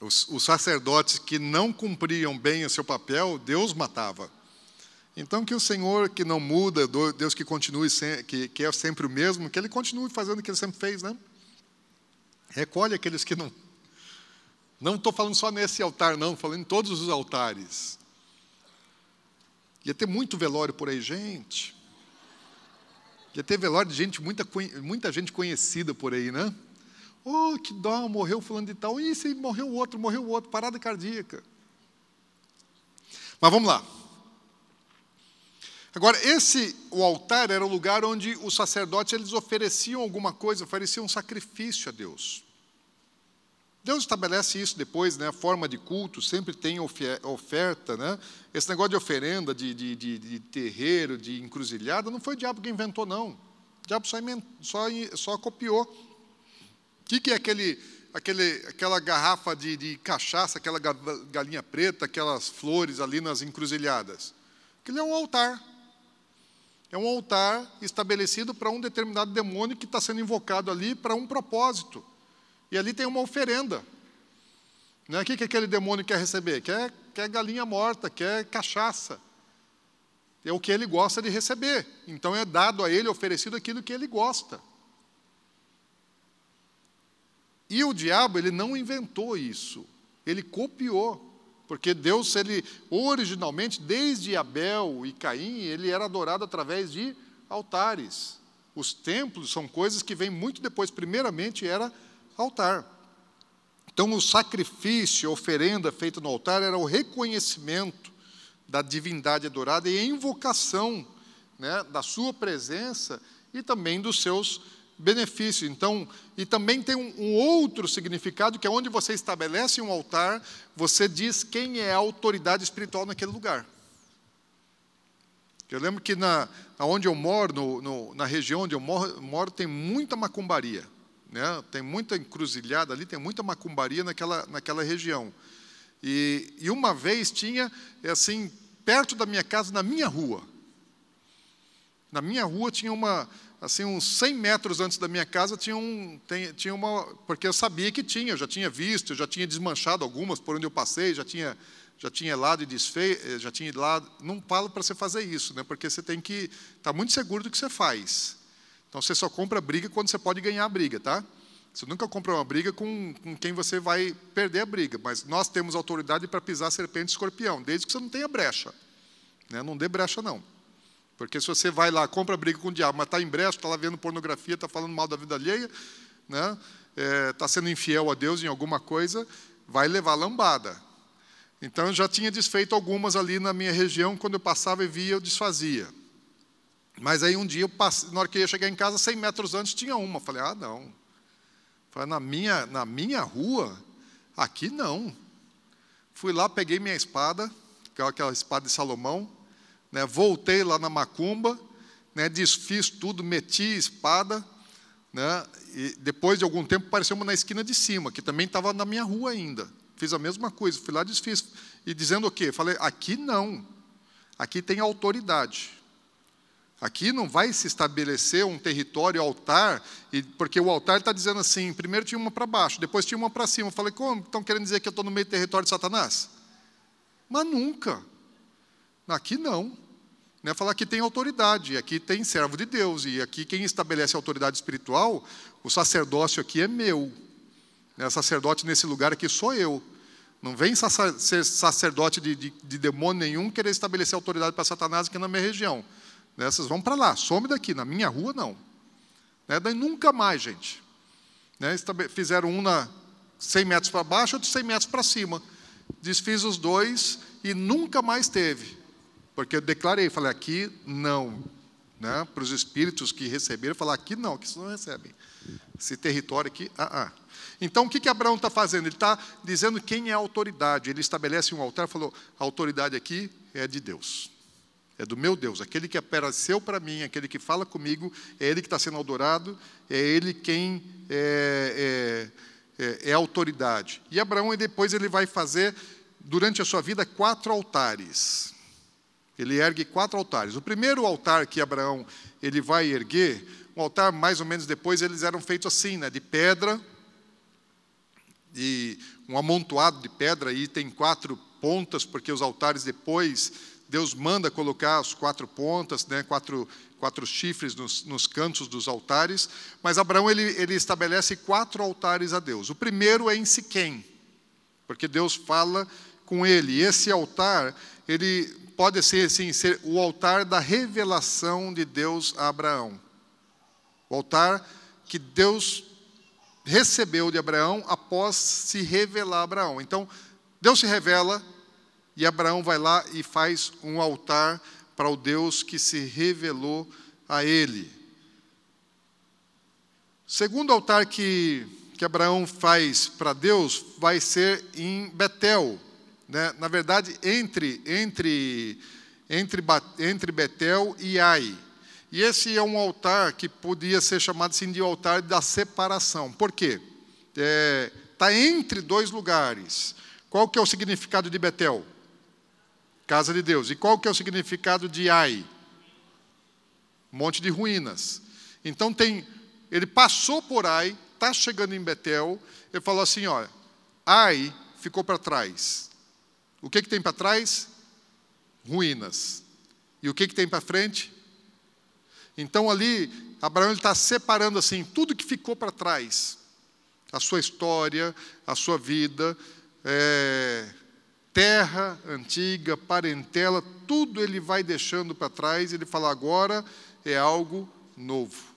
Os sacerdotes que não cumpriam bem o seu papel, Deus matava. Então, que o Senhor, que não muda, Deus que continue, que é sempre o mesmo, que Ele continue fazendo o que Ele sempre fez, né? Recolhe aqueles que não... Não estou falando só nesse altar, não, falando em todos os altares. Ia ter muito velório por aí, gente. Ia ter velório de gente, muita gente conhecida por aí, né? Oh, que dó, morreu fulano de tal. Ih, morreu o outro, parada cardíaca. Mas vamos lá. Agora, o altar era o lugar onde os sacerdotes eles ofereciam alguma coisa, ofereciam um sacrifício a Deus. Deus estabelece isso depois, né? A forma de culto sempre tem oferta, né? Esse negócio de oferenda, de terreiro, de encruzilhada, não foi o diabo que inventou, não. O diabo só copiou. O que é aquela garrafa de cachaça, aquela galinha preta, aquelas flores ali nas encruzilhadas? Aquilo é um altar. É um altar estabelecido para um determinado demônio que está sendo invocado ali para um propósito. E ali tem uma oferenda. Né? O que aquele demônio quer receber? Quer galinha morta, quer cachaça. É o que ele gosta de receber. Então é dado a ele, oferecido aquilo que ele gosta. E o diabo, ele não inventou isso. Ele copiou. Porque Deus, originalmente, desde Abel e Caim, ele era adorado através de altares. Os templos são coisas que vêm muito depois. Primeiramente era altar. Então, o sacrifício, a oferenda feita no altar era o reconhecimento da divindade adorada e a invocação, né, da sua presença e também dos seus benefícios. Então, e também tem um outro significado, que é onde você estabelece um altar, você diz quem é a autoridade espiritual naquele lugar. Eu lembro que onde eu moro, na região onde eu moro, tem muita macumbaria. Né? Tem muita encruzilhada ali, tem muita macumbaria naquela região. E uma vez tinha, assim, perto da minha casa, na minha rua. Na minha rua tinha assim, uns 100 metros antes da minha casa, tinha uma... Porque eu sabia que tinha, eu já tinha visto, eu já tinha desmanchado algumas por onde eu passei, já tinha lado e desfeito, já tinha lado... Não falo para você fazer isso, né? Porque você tem que estar muito seguro do que você faz. Então, você só compra briga quando você pode ganhar a briga, tá? Você nunca compra uma briga com quem você vai perder a briga. Mas nós temos autoridade para pisar serpente e escorpião, desde que você não tenha brecha. Né? Não dê brecha, não. Porque se você vai lá, compra briga com o diabo, mas está em brecha, está lá vendo pornografia, está falando mal da vida alheia, né? Está sendo infiel a Deus em alguma coisa, vai levar lambada. Então, eu já tinha desfeito algumas ali na minha região, quando eu passava e via, eu desfazia. Mas aí um dia, na hora que eu ia chegar em casa, 100 metros antes, tinha uma. Falei, não. Falei, na minha rua, aqui não. Fui lá, peguei minha espada, aquela espada de Salomão, né, voltei lá na macumba, né, desfiz tudo, meti a espada, né, e depois de algum tempo apareceu uma na esquina de cima, que também estava na minha rua ainda. Fiz a mesma coisa, fui lá, desfiz. E dizendo o quê? Falei, aqui não. Aqui tem autoridade. Aqui não vai se estabelecer um território altar, porque o altar está dizendo assim, primeiro tinha uma para baixo, depois tinha uma para cima. Eu falei, como? Estão querendo dizer que eu estou no meio do território de Satanás? Mas nunca. Aqui não. Né? Falar que tem autoridade, aqui tem servo de Deus, e aqui quem estabelece a autoridade espiritual, o sacerdócio aqui é meu. Né? O sacerdote nesse lugar aqui sou eu. Não vem ser sacerdote de demônio nenhum querer estabelecer autoridade para Satanás aqui na minha região. Né? Vocês vão para lá, some daqui, na minha rua não. Né? Daí nunca mais, gente. Né? Fizeram uma 100 metros para baixo, outra 100 metros para cima. Desfiz os dois e nunca mais teve. Porque eu declarei, falei, aqui não. Né? Para os espíritos que receberam, falar, aqui não, que isso não recebem. Esse território aqui, Então, o que Abraão está fazendo? Ele está dizendo quem é a autoridade. Ele estabelece um altar e falou, a autoridade aqui é de Deus. É do meu Deus. Aquele que apareceu para mim, aquele que fala comigo, é Ele que está sendo adorado, é Ele quem é autoridade. E Abraão, depois, ele vai fazer, durante a sua vida, 4 altares. Ele ergue 4 altares. O primeiro altar que Abraão ele vai erguer, um altar mais ou menos depois, eles eram feitos assim, né, de pedra, e um amontoado de pedra, e tem 4 pontas, porque os altares depois, Deus manda colocar as 4 pontas, né, quatro chifres nos cantos dos altares, mas Abraão ele estabelece 4 altares a Deus. O primeiro é em Siquém, porque Deus fala com ele, e esse altar, ele pode ser, assim, ser o altar da revelação de Deus a Abraão. O altar que Deus recebeu de Abraão após se revelar a Abraão. Então, Deus se revela e Abraão vai lá e faz um altar para o Deus que se revelou a ele. O segundo altar que Abraão faz para Deus vai ser em Betel. Né? Na verdade, entre Betel e Ai. E esse é um altar que podia ser chamado assim de altar da separação. Por quê? Está entre 2 lugares. Qual que é o significado de Betel? Casa de Deus. E qual que é o significado de Ai? Monte de ruínas. Então, ele passou por Ai, está chegando em Betel, ele falou assim, olha, Ai ficou para trás. O que tem para trás? Ruínas. E o que tem para frente? Então, ali, Abraão está separando assim, tudo que ficou para trás. A sua história, a sua vida, terra antiga, parentela, tudo ele vai deixando para trás. Ele fala, agora é algo novo.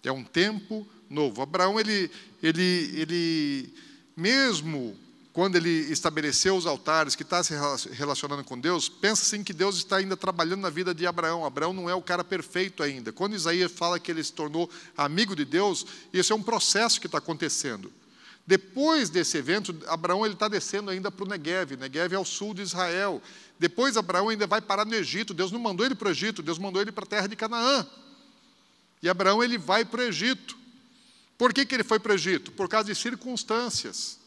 É um tempo novo. Abraão, ele mesmo quando ele estabeleceu os altares, que está se relacionando com Deus, pensa assim que Deus está ainda trabalhando na vida de Abraão. Abraão não é o cara perfeito ainda. Quando Isaías fala que ele se tornou amigo de Deus, isso é um processo que está acontecendo. Depois desse evento, Abraão está descendo ainda para o Neguev. Neguev é ao sul de Israel. Depois, Abraão ainda vai parar no Egito. Deus não mandou ele para o Egito, Deus mandou ele para a terra de Canaã. E Abraão ele vai para o Egito. Por que ele foi para o Egito? Por causa de circunstâncias.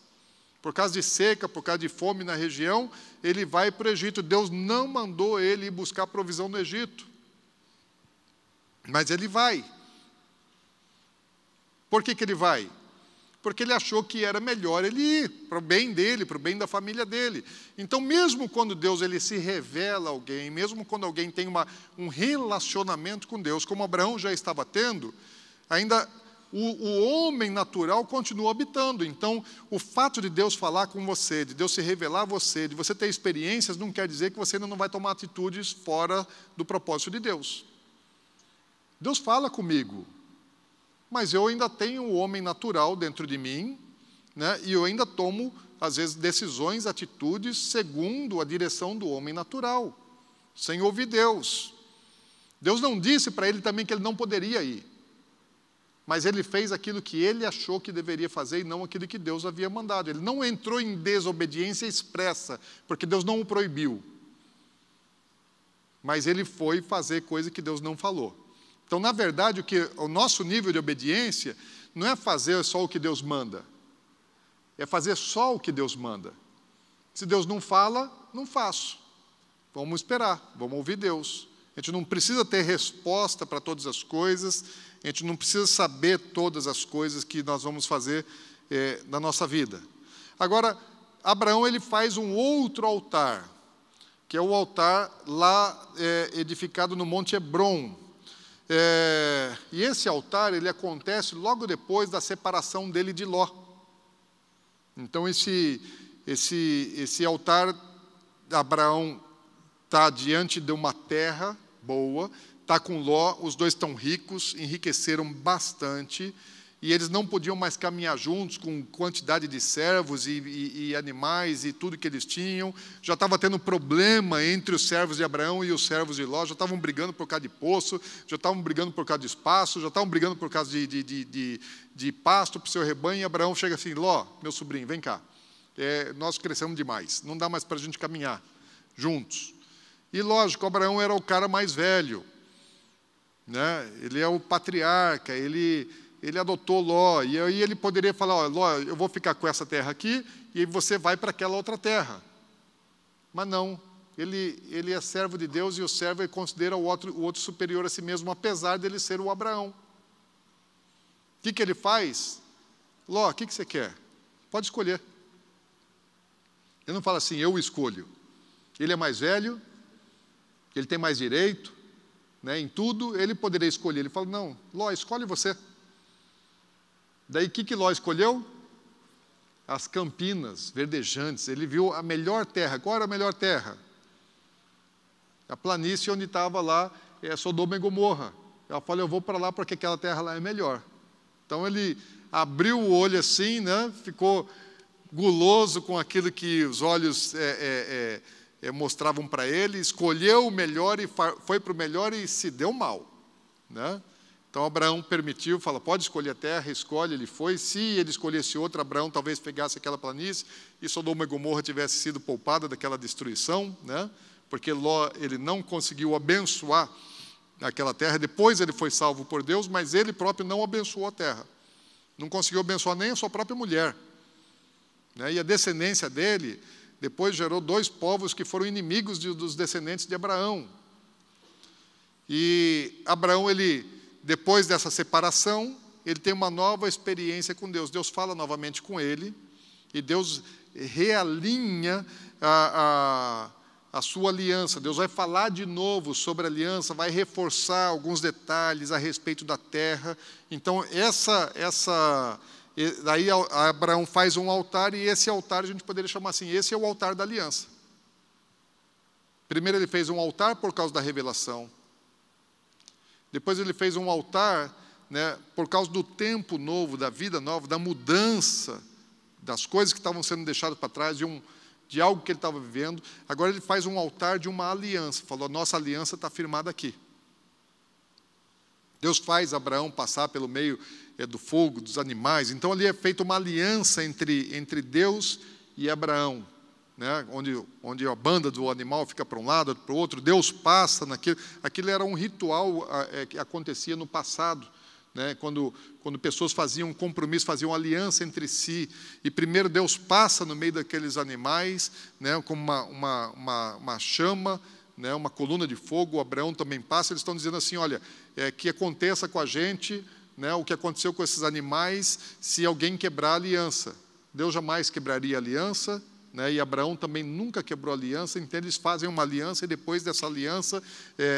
Por causa de seca, por causa de fome na região, ele vai para o Egito. Deus não mandou ele ir buscar provisão no Egito. Mas ele vai. Por que ele vai? Porque ele achou que era melhor ele ir, para o bem dele, para o bem da família dele. Então, mesmo quando Deus ele se revela a alguém, mesmo quando alguém tem um relacionamento com Deus, como Abraão já estava tendo, ainda o homem natural continua habitando. Então, o fato de Deus falar com você, de Deus se revelar a você, de você ter experiências, não quer dizer que você ainda não vai tomar atitudes fora do propósito de Deus. Deus fala comigo, mas eu ainda tenho o homem natural dentro de mim, né, e eu ainda tomo, às vezes, decisões, atitudes, segundo a direção do homem natural, sem ouvir Deus. Deus não disse para ele também que ele não poderia ir, mas ele fez aquilo que ele achou que deveria fazer e não aquilo que Deus havia mandado. Ele não entrou em desobediência expressa, porque Deus não o proibiu. Mas ele foi fazer coisa que Deus não falou. Então, na verdade, o nosso nível de obediência não é fazer só o que Deus manda. É fazer só o que Deus manda. Se Deus não fala, não faço. Vamos esperar, vamos ouvir Deus. A gente não precisa ter resposta para todas as coisas, a gente não precisa saber todas as coisas que nós vamos fazer na nossa vida. Agora, Abraão ele faz um outro altar, que é o altar lá edificado no Monte Hebrom. E esse altar ele acontece logo depois da separação dele de Ló. Então, esse altar, Abraão está diante de uma terra boa, está com Ló, os dois estão ricos, enriqueceram bastante, e eles não podiam mais caminhar juntos com quantidade de servos e animais e tudo que eles tinham. Já estava tendo problema entre os servos de Abraão e os servos de Ló, já estavam brigando por causa de poço, já estavam brigando por causa de espaço, já estavam brigando por causa de pasto para o seu rebanho, e Abraão chega assim: Ló, meu sobrinho, vem cá, nós crescemos demais, não dá mais para a gente caminhar juntos. E lógico, Abraão era o cara mais velho, né? Ele é o patriarca, ele adotou Ló, e aí ele poderia falar: ó, Ló, eu vou ficar com essa terra aqui, e aí você vai para aquela outra terra. Mas não, ele é servo de Deus, e o servo ele considera o outro superior a si mesmo, apesar dele ser o Abraão. O que ele faz? Ló, o que você quer? Pode escolher. Ele não fala assim: eu escolho. Ele é mais velho, ele tem mais direito, né, em tudo, ele poderia escolher. Ele fala: não, Ló, escolhe você. Daí, o que Ló escolheu? As campinas verdejantes. Ele viu a melhor terra. Qual era a melhor terra? A planície onde estava lá, Sodoma e Gomorra. Ela falou: eu vou para lá porque aquela terra lá é melhor. Então, ele abriu o olho assim, né, ficou guloso com aquilo que os olhos mostravam para ele, escolheu o melhor e foi para o melhor e se deu mal, né? Então, Abraão permitiu, fala: pode escolher a terra, escolhe, ele foi. Se ele escolhesse outra, Abraão talvez pegasse aquela planície e Sodoma e Gomorra tivesse sido poupada daquela destruição, né? Porque Ló, ele não conseguiu abençoar aquela terra. Depois ele foi salvo por Deus, mas ele próprio não abençoou a terra. Não conseguiu abençoar nem a sua própria mulher, né? E a descendência dele depois gerou 2 povos que foram inimigos dos descendentes de Abraão. E Abraão, depois dessa separação, ele tem uma nova experiência com Deus. Deus fala novamente com ele, e Deus realinha a sua aliança. Deus vai falar de novo sobre a aliança, vai reforçar alguns detalhes a respeito da terra. Então, daí Abraão faz um altar, e esse altar a gente poderia chamar assim: esse é o altar da aliança. Primeiro ele fez um altar por causa da revelação. Depois ele fez um altar, né, por causa do tempo novo, da vida nova, da mudança, das coisas que estavam sendo deixadas para trás, de algo que ele estava vivendo. Agora ele faz um altar de uma aliança. Falou: nossa aliança está firmada aqui. Deus faz Abraão passar pelo meio do fogo, dos animais. Então ali é feita uma aliança entre Deus e Abraão, né, onde a banda do animal fica para um lado, para o outro. Deus passa naquilo. Aquilo era um ritual que acontecia no passado, né, quando pessoas faziam um compromisso, faziam aliança entre si. E primeiro Deus passa no meio daqueles animais, né, como uma chama, né, uma coluna de fogo. Abraão também passa. Eles estão dizendo assim: olha, que aconteça com a gente, né, o que aconteceu com esses animais, se alguém quebrar a aliança. Deus jamais quebraria a aliança, né, e Abraão também nunca quebrou a aliança. Então eles fazem uma aliança, e depois dessa aliança,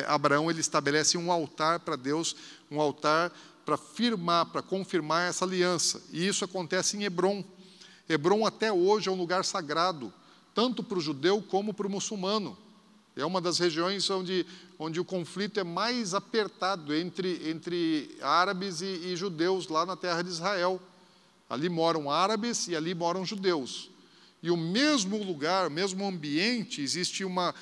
Abraão ele estabelece um altar para Deus, um altar para firmar, para confirmar essa aliança. E isso acontece em Hebrom. Hebrom até hoje é um lugar sagrado, tanto para o judeu como para o muçulmano. É uma das regiões onde o conflito é mais apertado entre árabes e judeus, lá na terra de Israel. Ali moram árabes e ali moram judeus. E o mesmo lugar, o mesmo ambiente, existe uma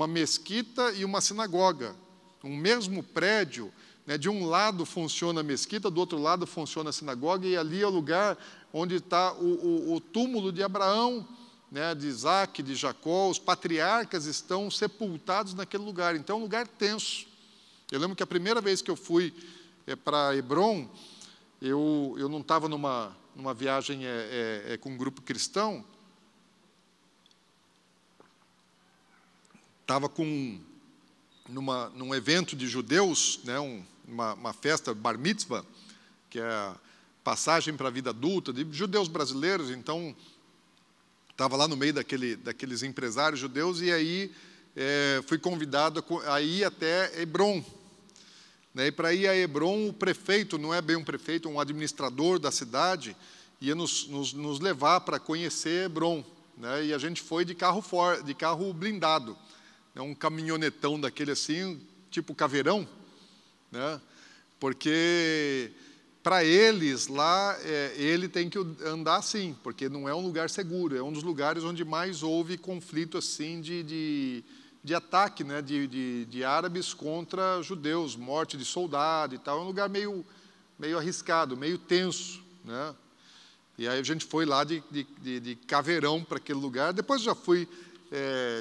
mesquita e uma sinagoga. Um mesmo prédio, né, de um lado funciona a mesquita, do outro lado funciona a sinagoga, e ali é o lugar onde está o túmulo de Abraão, né, de Isaac, de Jacó. Os patriarcas estão sepultados naquele lugar. Então é um lugar tenso. Eu lembro que a primeira vez que eu fui para Hebrom, eu não estava numa viagem com um grupo cristão, estava num evento de judeus, né, uma festa bar mitzvah, que é a passagem para a vida adulta, de judeus brasileiros. Então, estava lá no meio daqueles empresários judeus, e aí fui convidado a ir até Hebrom. Né, e para ir a Hebrom, o prefeito, não é bem um prefeito, um administrador da cidade, ia nos levar para conhecer Hebrom, né? E a gente foi de carro blindado, né? Um caminhonetão daquele assim, tipo caveirão, né? Porque para eles lá, ele tem que andar assim, porque não é um lugar seguro, é um dos lugares onde mais houve conflito assim de ataque, né? de árabes contra judeus, morte de soldado e tal. É um lugar meio arriscado, meio tenso, né? E aí a gente foi lá de caveirão para aquele lugar. Depois já fui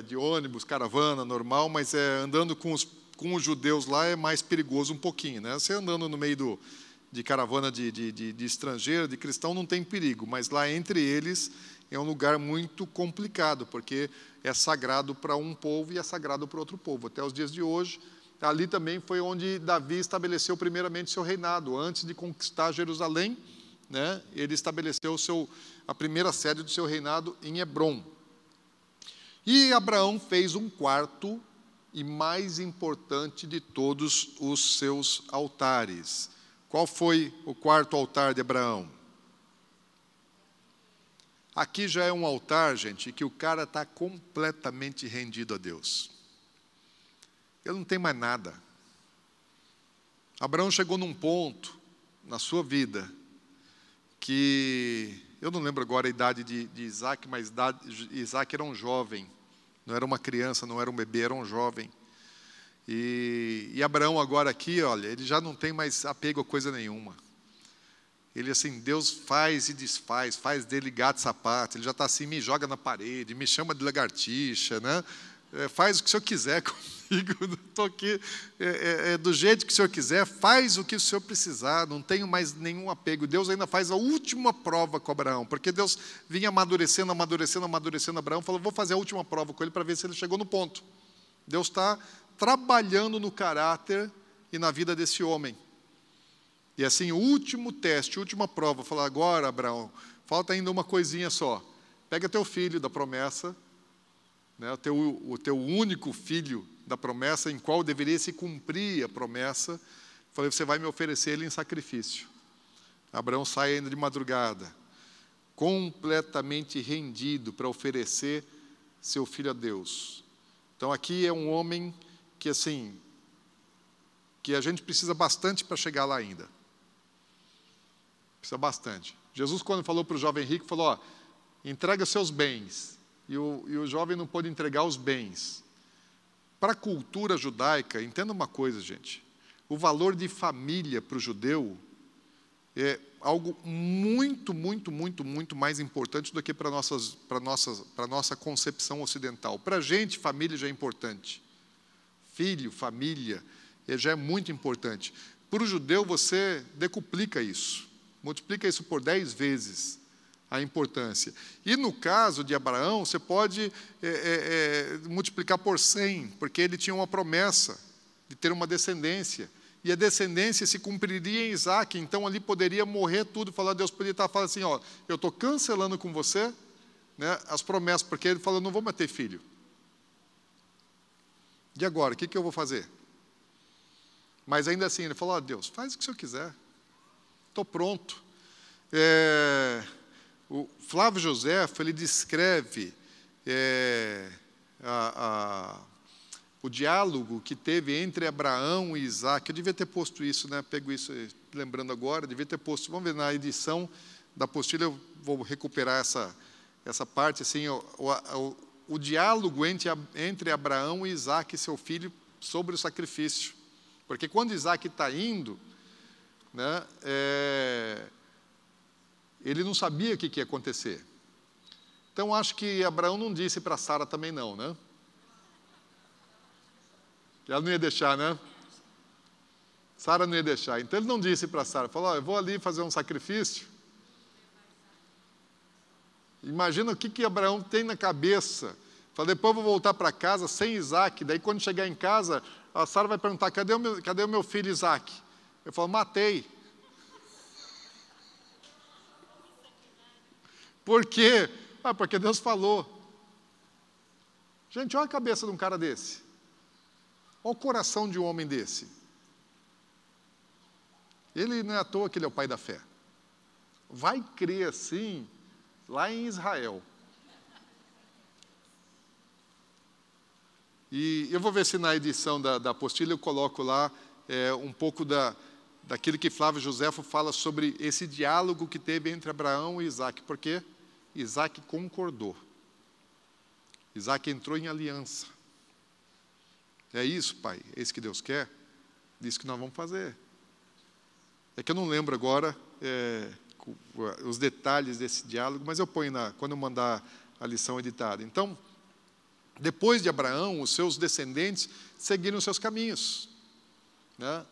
de ônibus, caravana, normal, mas andando com os judeus lá é mais perigoso um pouquinho, né? Você andando no meio de caravana de estrangeiro, de cristão, não tem perigo, mas lá entre eles é um lugar muito complicado, porque é sagrado para um povo e é sagrado para outro povo. Até os dias de hoje, ali também foi onde Davi estabeleceu primeiramente seu reinado. Antes de conquistar Jerusalém, né, ele estabeleceu a primeira sede do seu reinado em Hebrom. E Abraão fez um quarto e mais importante de todos os seus altares. Qual foi o quarto altar de Abraão? Aqui já é um altar, gente, que o cara está completamente rendido a Deus. Ele não tem mais nada. Abraão chegou num ponto na sua vida que, eu não lembro agora a idade de Isaac, mas Isaac era um jovem, não era uma criança, não era um bebê, era um jovem. E Abraão agora aqui, olha, ele já não tem mais apego a coisa nenhuma. Ele assim, Deus faz e desfaz, faz dele gato e sapato, ele já está assim, me joga na parede, me chama de lagartixa, né? Faz o que o senhor quiser comigo, estou aqui do jeito que o senhor quiser, faz o que o senhor precisar, não tenho mais nenhum apego. Deus ainda faz a última prova com Abraão, porque Deus vinha amadurecendo Abraão, falou, vou fazer a última prova com ele para ver se ele chegou no ponto. Deus está trabalhando no caráter e na vida desse homem. E assim, o último teste, a última prova, falou, agora, Abraão, falta ainda uma coisinha só. Pega teu filho da promessa, né, o teu único filho da promessa, em qual deveria se cumprir a promessa. Falei, você vai me oferecer ele em sacrifício. Abraão sai ainda de madrugada, completamente rendido para oferecer seu filho a Deus. Então aqui é um homem que assim, que a gente precisa bastante para chegar lá ainda. Precisa bastante. Jesus, quando falou para o jovem rico, falou, ó, entrega seus bens. E o jovem não pôde entregar os bens. Para a cultura judaica, entenda uma coisa, gente. O valor de família para o judeu é algo muito, muito, muito, muito mais importante do que para a nossa concepção ocidental. Para a gente, família já é importante. Filho, família, já é muito importante. Para o judeu, você decuplica isso. Multiplica isso por 10 vezes a importância. E no caso de Abraão, você pode multiplicar por 100, porque ele tinha uma promessa de ter uma descendência. E a descendência se cumpriria em Isaac, então ali poderia morrer tudo. Deus poderia estar falando assim, ó, eu estou cancelando com você, né, as promessas, porque ele falou, não vou mais ter filho. E agora, o que eu vou fazer? Mas ainda assim, ele falou, ó, Deus, faz o que o senhor quiser. Estou pronto. O Flávio Joséfo, ele descreve o diálogo que teve entre Abraão e Isaac. Eu devia ter posto isso, né? Pego isso, lembrando agora, devia ter posto. Vamos ver, na edição da apostila, eu vou recuperar essa parte, assim, o diálogo entre Abraão e Isaac, seu filho, sobre o sacrifício. Porque quando Isaac está indo, né, ele não sabia o que ia acontecer. Então, acho que Abraão não disse para Sara também não, né? Ela não ia deixar, né? Sara não ia deixar. Então, ele não disse para Sara, falou, eu vou ali fazer um sacrifício. Imagina o que Abraão tem na cabeça. Fala, depois eu vou voltar para casa sem Isaac. Daí, quando chegar em casa, a Sara vai perguntar, cadê o meu filho Isaac? Eu falo, matei. Por quê? Porque Deus falou. Gente, olha a cabeça de um cara desse. Olha o coração de um homem desse. Ele não é à toa que ele é o pai da fé. vai crer assim, lá em Israel. E eu vou ver se na edição da apostila eu coloco lá um pouco daquilo que Flávio Josefo fala sobre esse diálogo que teve entre Abraão e Isaac, porque Isaac concordou. Isaac entrou em aliança. É isso, pai? É isso que Deus quer? Isso que nós vamos fazer. É que eu não lembro agora os detalhes desse diálogo, mas eu ponho quando eu mandar a lição editada. Então, depois de Abraão, os seus descendentes seguiram os seus caminhos, né?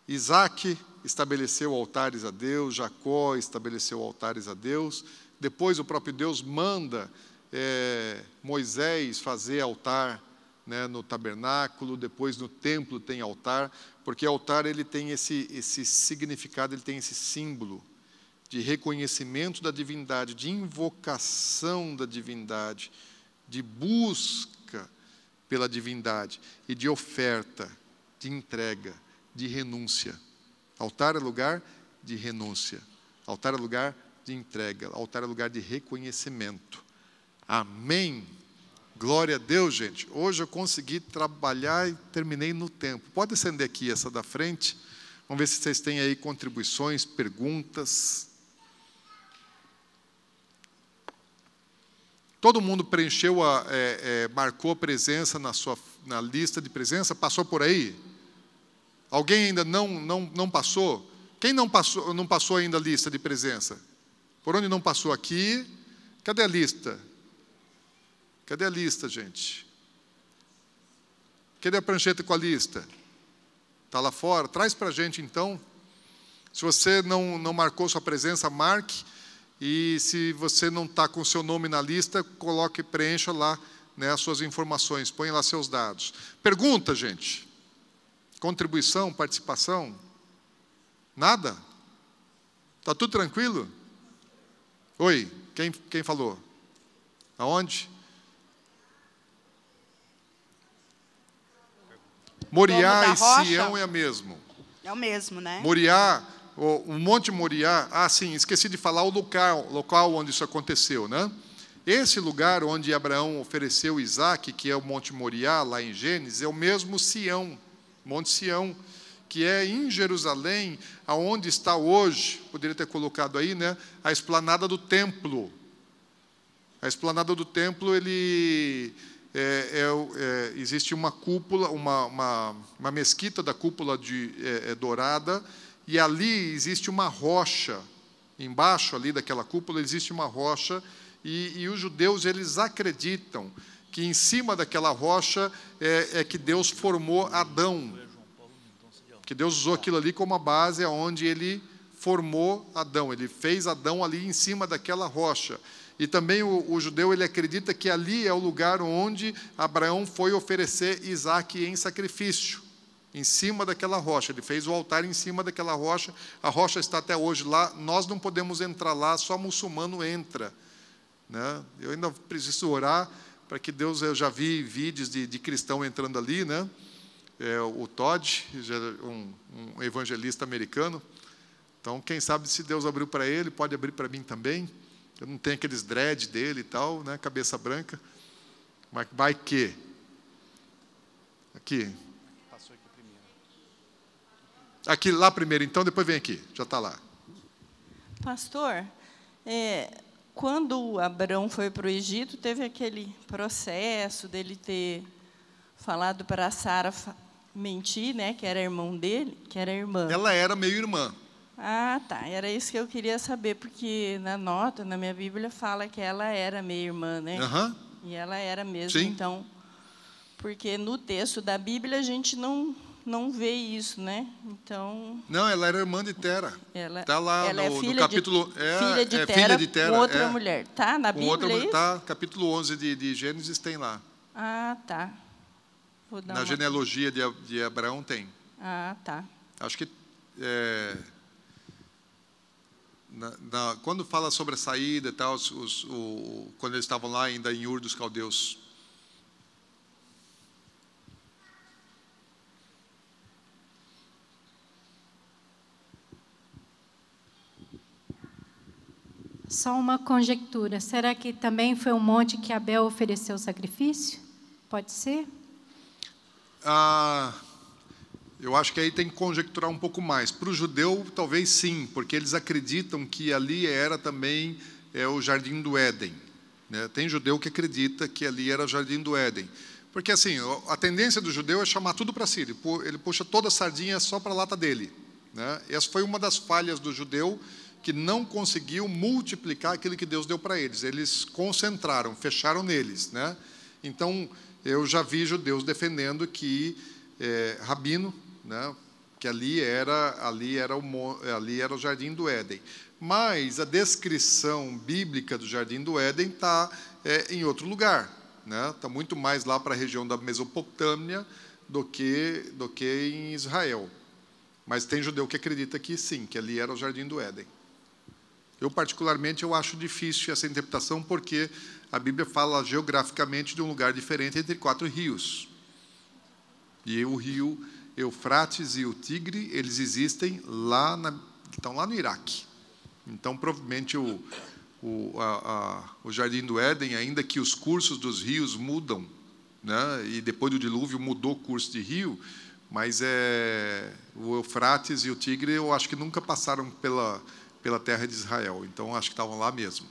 Isaac estabeleceu altares a Deus, Jacó estabeleceu altares a Deus. Depois o próprio Deus manda Moisés fazer altar, né, no tabernáculo. Depois no templo tem altar, porque altar ele tem esse significado, ele tem esse símbolo de reconhecimento da divindade, de invocação da divindade, de busca pela divindade e de oferta, de entrega, de renúncia. Altar é lugar de renúncia. Altar é lugar de entrega. Altar é lugar de reconhecimento. Amém? Glória a Deus, gente. Hoje eu consegui trabalhar e terminei no tempo. Pode acender aqui essa da frente. Vamos ver se vocês têm aí contribuições, perguntas. Todo mundo preencheu, marcou a presença na lista de presença? Passou por aí? Alguém ainda não passou? Quem não passou ainda a lista de presença? Por onde não passou aqui? Cadê a lista? Cadê a lista, gente? Cadê a prancheta com a lista? Está lá fora? Traz para a gente, então. Se você não marcou sua presença, marque. E se você não está com o seu nome na lista, coloque, preencha lá, né, as suas informações, põe lá seus dados. Pergunta, gente. Contribuição, participação? Nada? Está tudo tranquilo? Oi, quem falou? Aonde? Moriá e Sião é o mesmo. É o mesmo, né? Moriá, o Monte Moriá, sim, esqueci de falar o local onde isso aconteceu, né? Esse lugar onde Abraão ofereceu Isaac, que é o Monte Moriá, lá em Gênesis, é o mesmo Sião, Monte Sião, que é em Jerusalém, aonde está hoje, poderia ter colocado aí, né, a esplanada do templo. A esplanada do templo, existe uma cúpula, uma mesquita da cúpula dourada, e ali existe uma rocha, embaixo ali daquela cúpula existe uma rocha, e os judeus eles acreditam que em cima daquela rocha que Deus formou Adão, que Deus usou aquilo ali como a base aonde ele formou Adão, ele fez Adão ali em cima daquela rocha. E também o judeu ele acredita que ali é o lugar onde Abraão foi oferecer Isaac em sacrifício, em cima daquela rocha. Ele fez o altar em cima daquela rocha, a rocha está até hoje lá, nós não podemos entrar lá, só muçulmano entra, né? Eu ainda preciso orar para que Deus, eu já vi vídeos de cristão entrando ali, né? O Todd, um evangelista americano, então quem sabe se Deus abriu para ele, pode abrir para mim também. Eu não tenho aqueles dread dele e tal, né? Cabeça branca. Mas vai que? Aqui. Passou aqui primeiro. Aqui, lá primeiro, então, depois vem aqui. Já está lá. Pastor, quando Abraão foi para o Egito, teve aquele processo dele ter falado para Sara mentir, né? Que era irmão dele, que era irmã. Ela era meio irmã. Ah, tá. Era isso que eu queria saber, porque na minha Bíblia, fala que ela era meia-irmã, né? Uhum. E ela era mesmo, Sim. então... Porque no texto da Bíblia, a gente não vê isso, né? Então... Não, ela era irmã de Tera. Está lá ela no filha capítulo... filha de Tera, filha de Tera, com outra mulher. Tá na Bíblia, outra, isso? tá, capítulo 11 de Gênesis tem lá. Ah, tá. Vou dar Na genealogia de Abraão tem. Ah, tá. Acho que... quando fala sobre a saída e tal, quando eles estavam lá ainda em Ur dos Caldeus. Só uma conjectura. Será que também foi um monte que Abel ofereceu sacrifício? Pode ser? Eu acho que aí tem que conjecturar um pouco mais. Para o judeu, talvez sim, porque eles acreditam que ali era também o Jardim do Éden, né? Tem judeu que acredita que ali era o Jardim do Éden. Porque, assim, a tendência do judeu é chamar tudo para si. Ele puxa toda a sardinha só para a lata dele, né? Essa foi uma das falhas do judeu, que não conseguiu multiplicar aquilo que Deus deu para eles. Eles concentraram, fecharam neles, né? Então, eu já vi judeus defendendo que Rabino, né, que ali era o Jardim do Éden. Mas a descrição bíblica do Jardim do Éden está em outro lugar, né? Está muito mais lá para a região da Mesopotâmia do que em Israel. Mas tem judeu que acredita que sim, que ali era o Jardim do Éden. Eu, particularmente, eu acho difícil essa interpretação, porque a Bíblia fala geograficamente de um lugar diferente entre 4 rios. E o rio Eufrates e o Tigre, eles existem estão lá no Iraque. Então, provavelmente, o Jardim do Éden, ainda que os cursos dos rios mudam, né, e depois do dilúvio mudou o curso de rio, mas o Eufrates e o Tigre, eu acho que nunca passaram pela terra de Israel. Então, acho que estavam lá mesmo.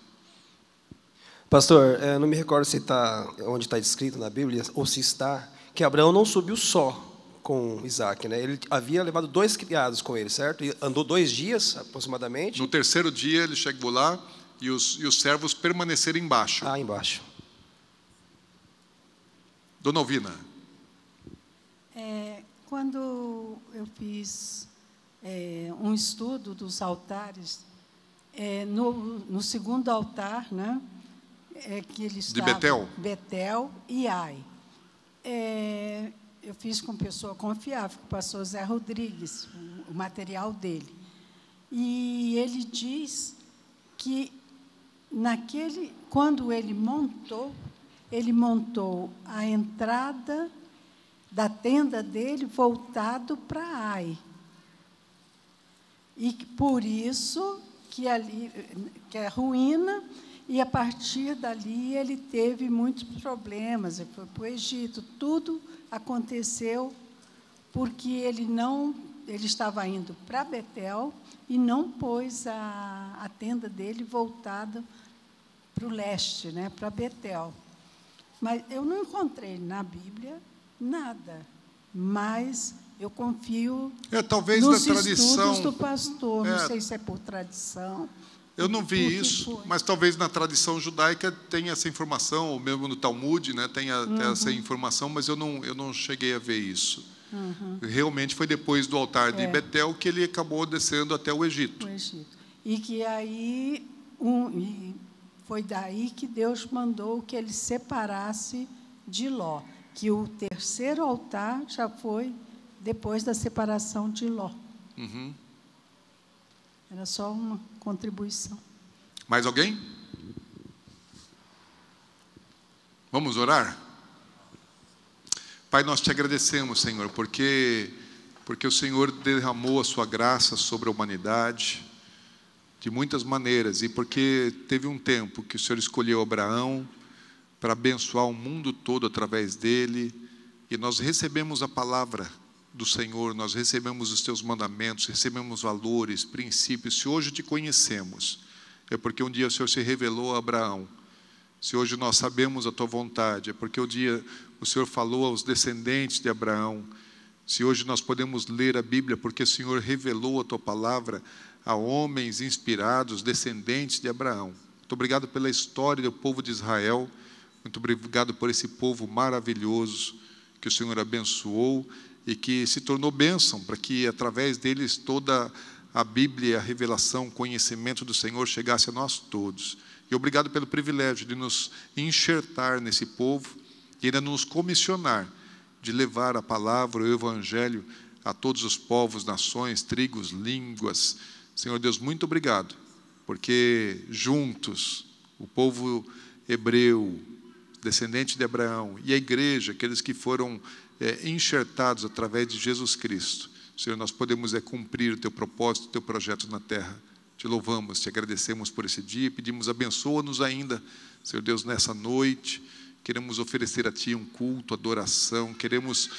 Pastor, não me recordo se onde está escrito na Bíblia, ou se está, que Abraão não subiu só com Isaac, né? Ele havia levado 2 criados com ele, certo? E andou 2 dias, aproximadamente. No 3º dia, ele chegou lá e os servos permaneceram embaixo. Embaixo. Dona Alvina. Quando eu fiz um estudo dos altares, no segundo altar, né, que ele estava... De Betel? Betel e Ai. Eu fiz com pessoa confiável, com o pastor Zé Rodrigues, o material dele. E ele diz que, quando ele montou a entrada da tenda dele voltado para Ai. E por isso que ali que é ruína, e a partir dali ele teve muitos problemas, ele foi para o Egito, tudo aconteceu porque ele estava indo para Betel e não pôs a tenda dele voltada para o leste, né, para Betel. Mas eu não encontrei na Bíblia nada, mas eu confio talvez nos na tradição estudos do pastor, não sei se é por tradição. Eu não vi isso, mas talvez na tradição judaica tenha essa informação, ou mesmo no Talmud, né, tenha essa informação, mas eu não cheguei a ver isso. Realmente foi depois do altar de Betel que ele acabou descendo até o Egito. E que aí foi daí que Deus mandou que ele separasse de Ló, que o 3º altar já foi depois da separação de Ló. Era só uma contribuição. Mais alguém? Vamos orar? Pai, nós te agradecemos, Senhor, porque o Senhor derramou a sua graça sobre a humanidade de muitas maneiras, e porque teve um tempo que o Senhor escolheu Abraão para abençoar o mundo todo através dele, e nós recebemos a palavra do Senhor, nós recebemos os teus mandamentos, recebemos valores, princípios. Se hoje te conhecemos, é porque um dia o Senhor se revelou a Abraão. Se hoje nós sabemos a tua vontade, é porque um dia o Senhor falou aos descendentes de Abraão. Se hoje nós podemos ler a Bíblia, porque o Senhor revelou a tua palavra a homens inspirados, descendentes de Abraão. Muito obrigado pela história do povo de Israel. Muito obrigado por esse povo maravilhoso que o Senhor abençoou e que se tornou bênção, para que através deles toda a Bíblia, a revelação, o conhecimento do Senhor chegasse a nós todos. E obrigado pelo privilégio de nos enxertar nesse povo e ainda nos comissionar de levar a palavra, o Evangelho a todos os povos, nações, tribos, línguas. Senhor Deus, muito obrigado, porque juntos, o povo hebreu, descendente de Abraão, e a igreja, aqueles que foram enxertados através de Jesus Cristo, Senhor, nós podemos cumprir o teu propósito, o teu projeto na terra. Te louvamos, te agradecemos por esse dia, pedimos abençoa-nos ainda, Senhor Deus, nessa noite. Queremos oferecer a Ti um culto, adoração, queremos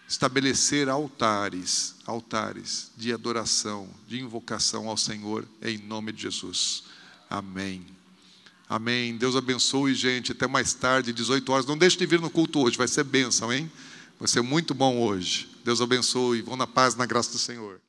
estabelecer altares de adoração, de invocação ao Senhor, em nome de Jesus. Amém. Amém. Deus abençoe, gente. Até mais tarde, 18 horas. Não deixe de vir no culto hoje, vai ser bênção, hein? Vai ser muito bom hoje. Deus abençoe. Vão na paz, na graça do Senhor.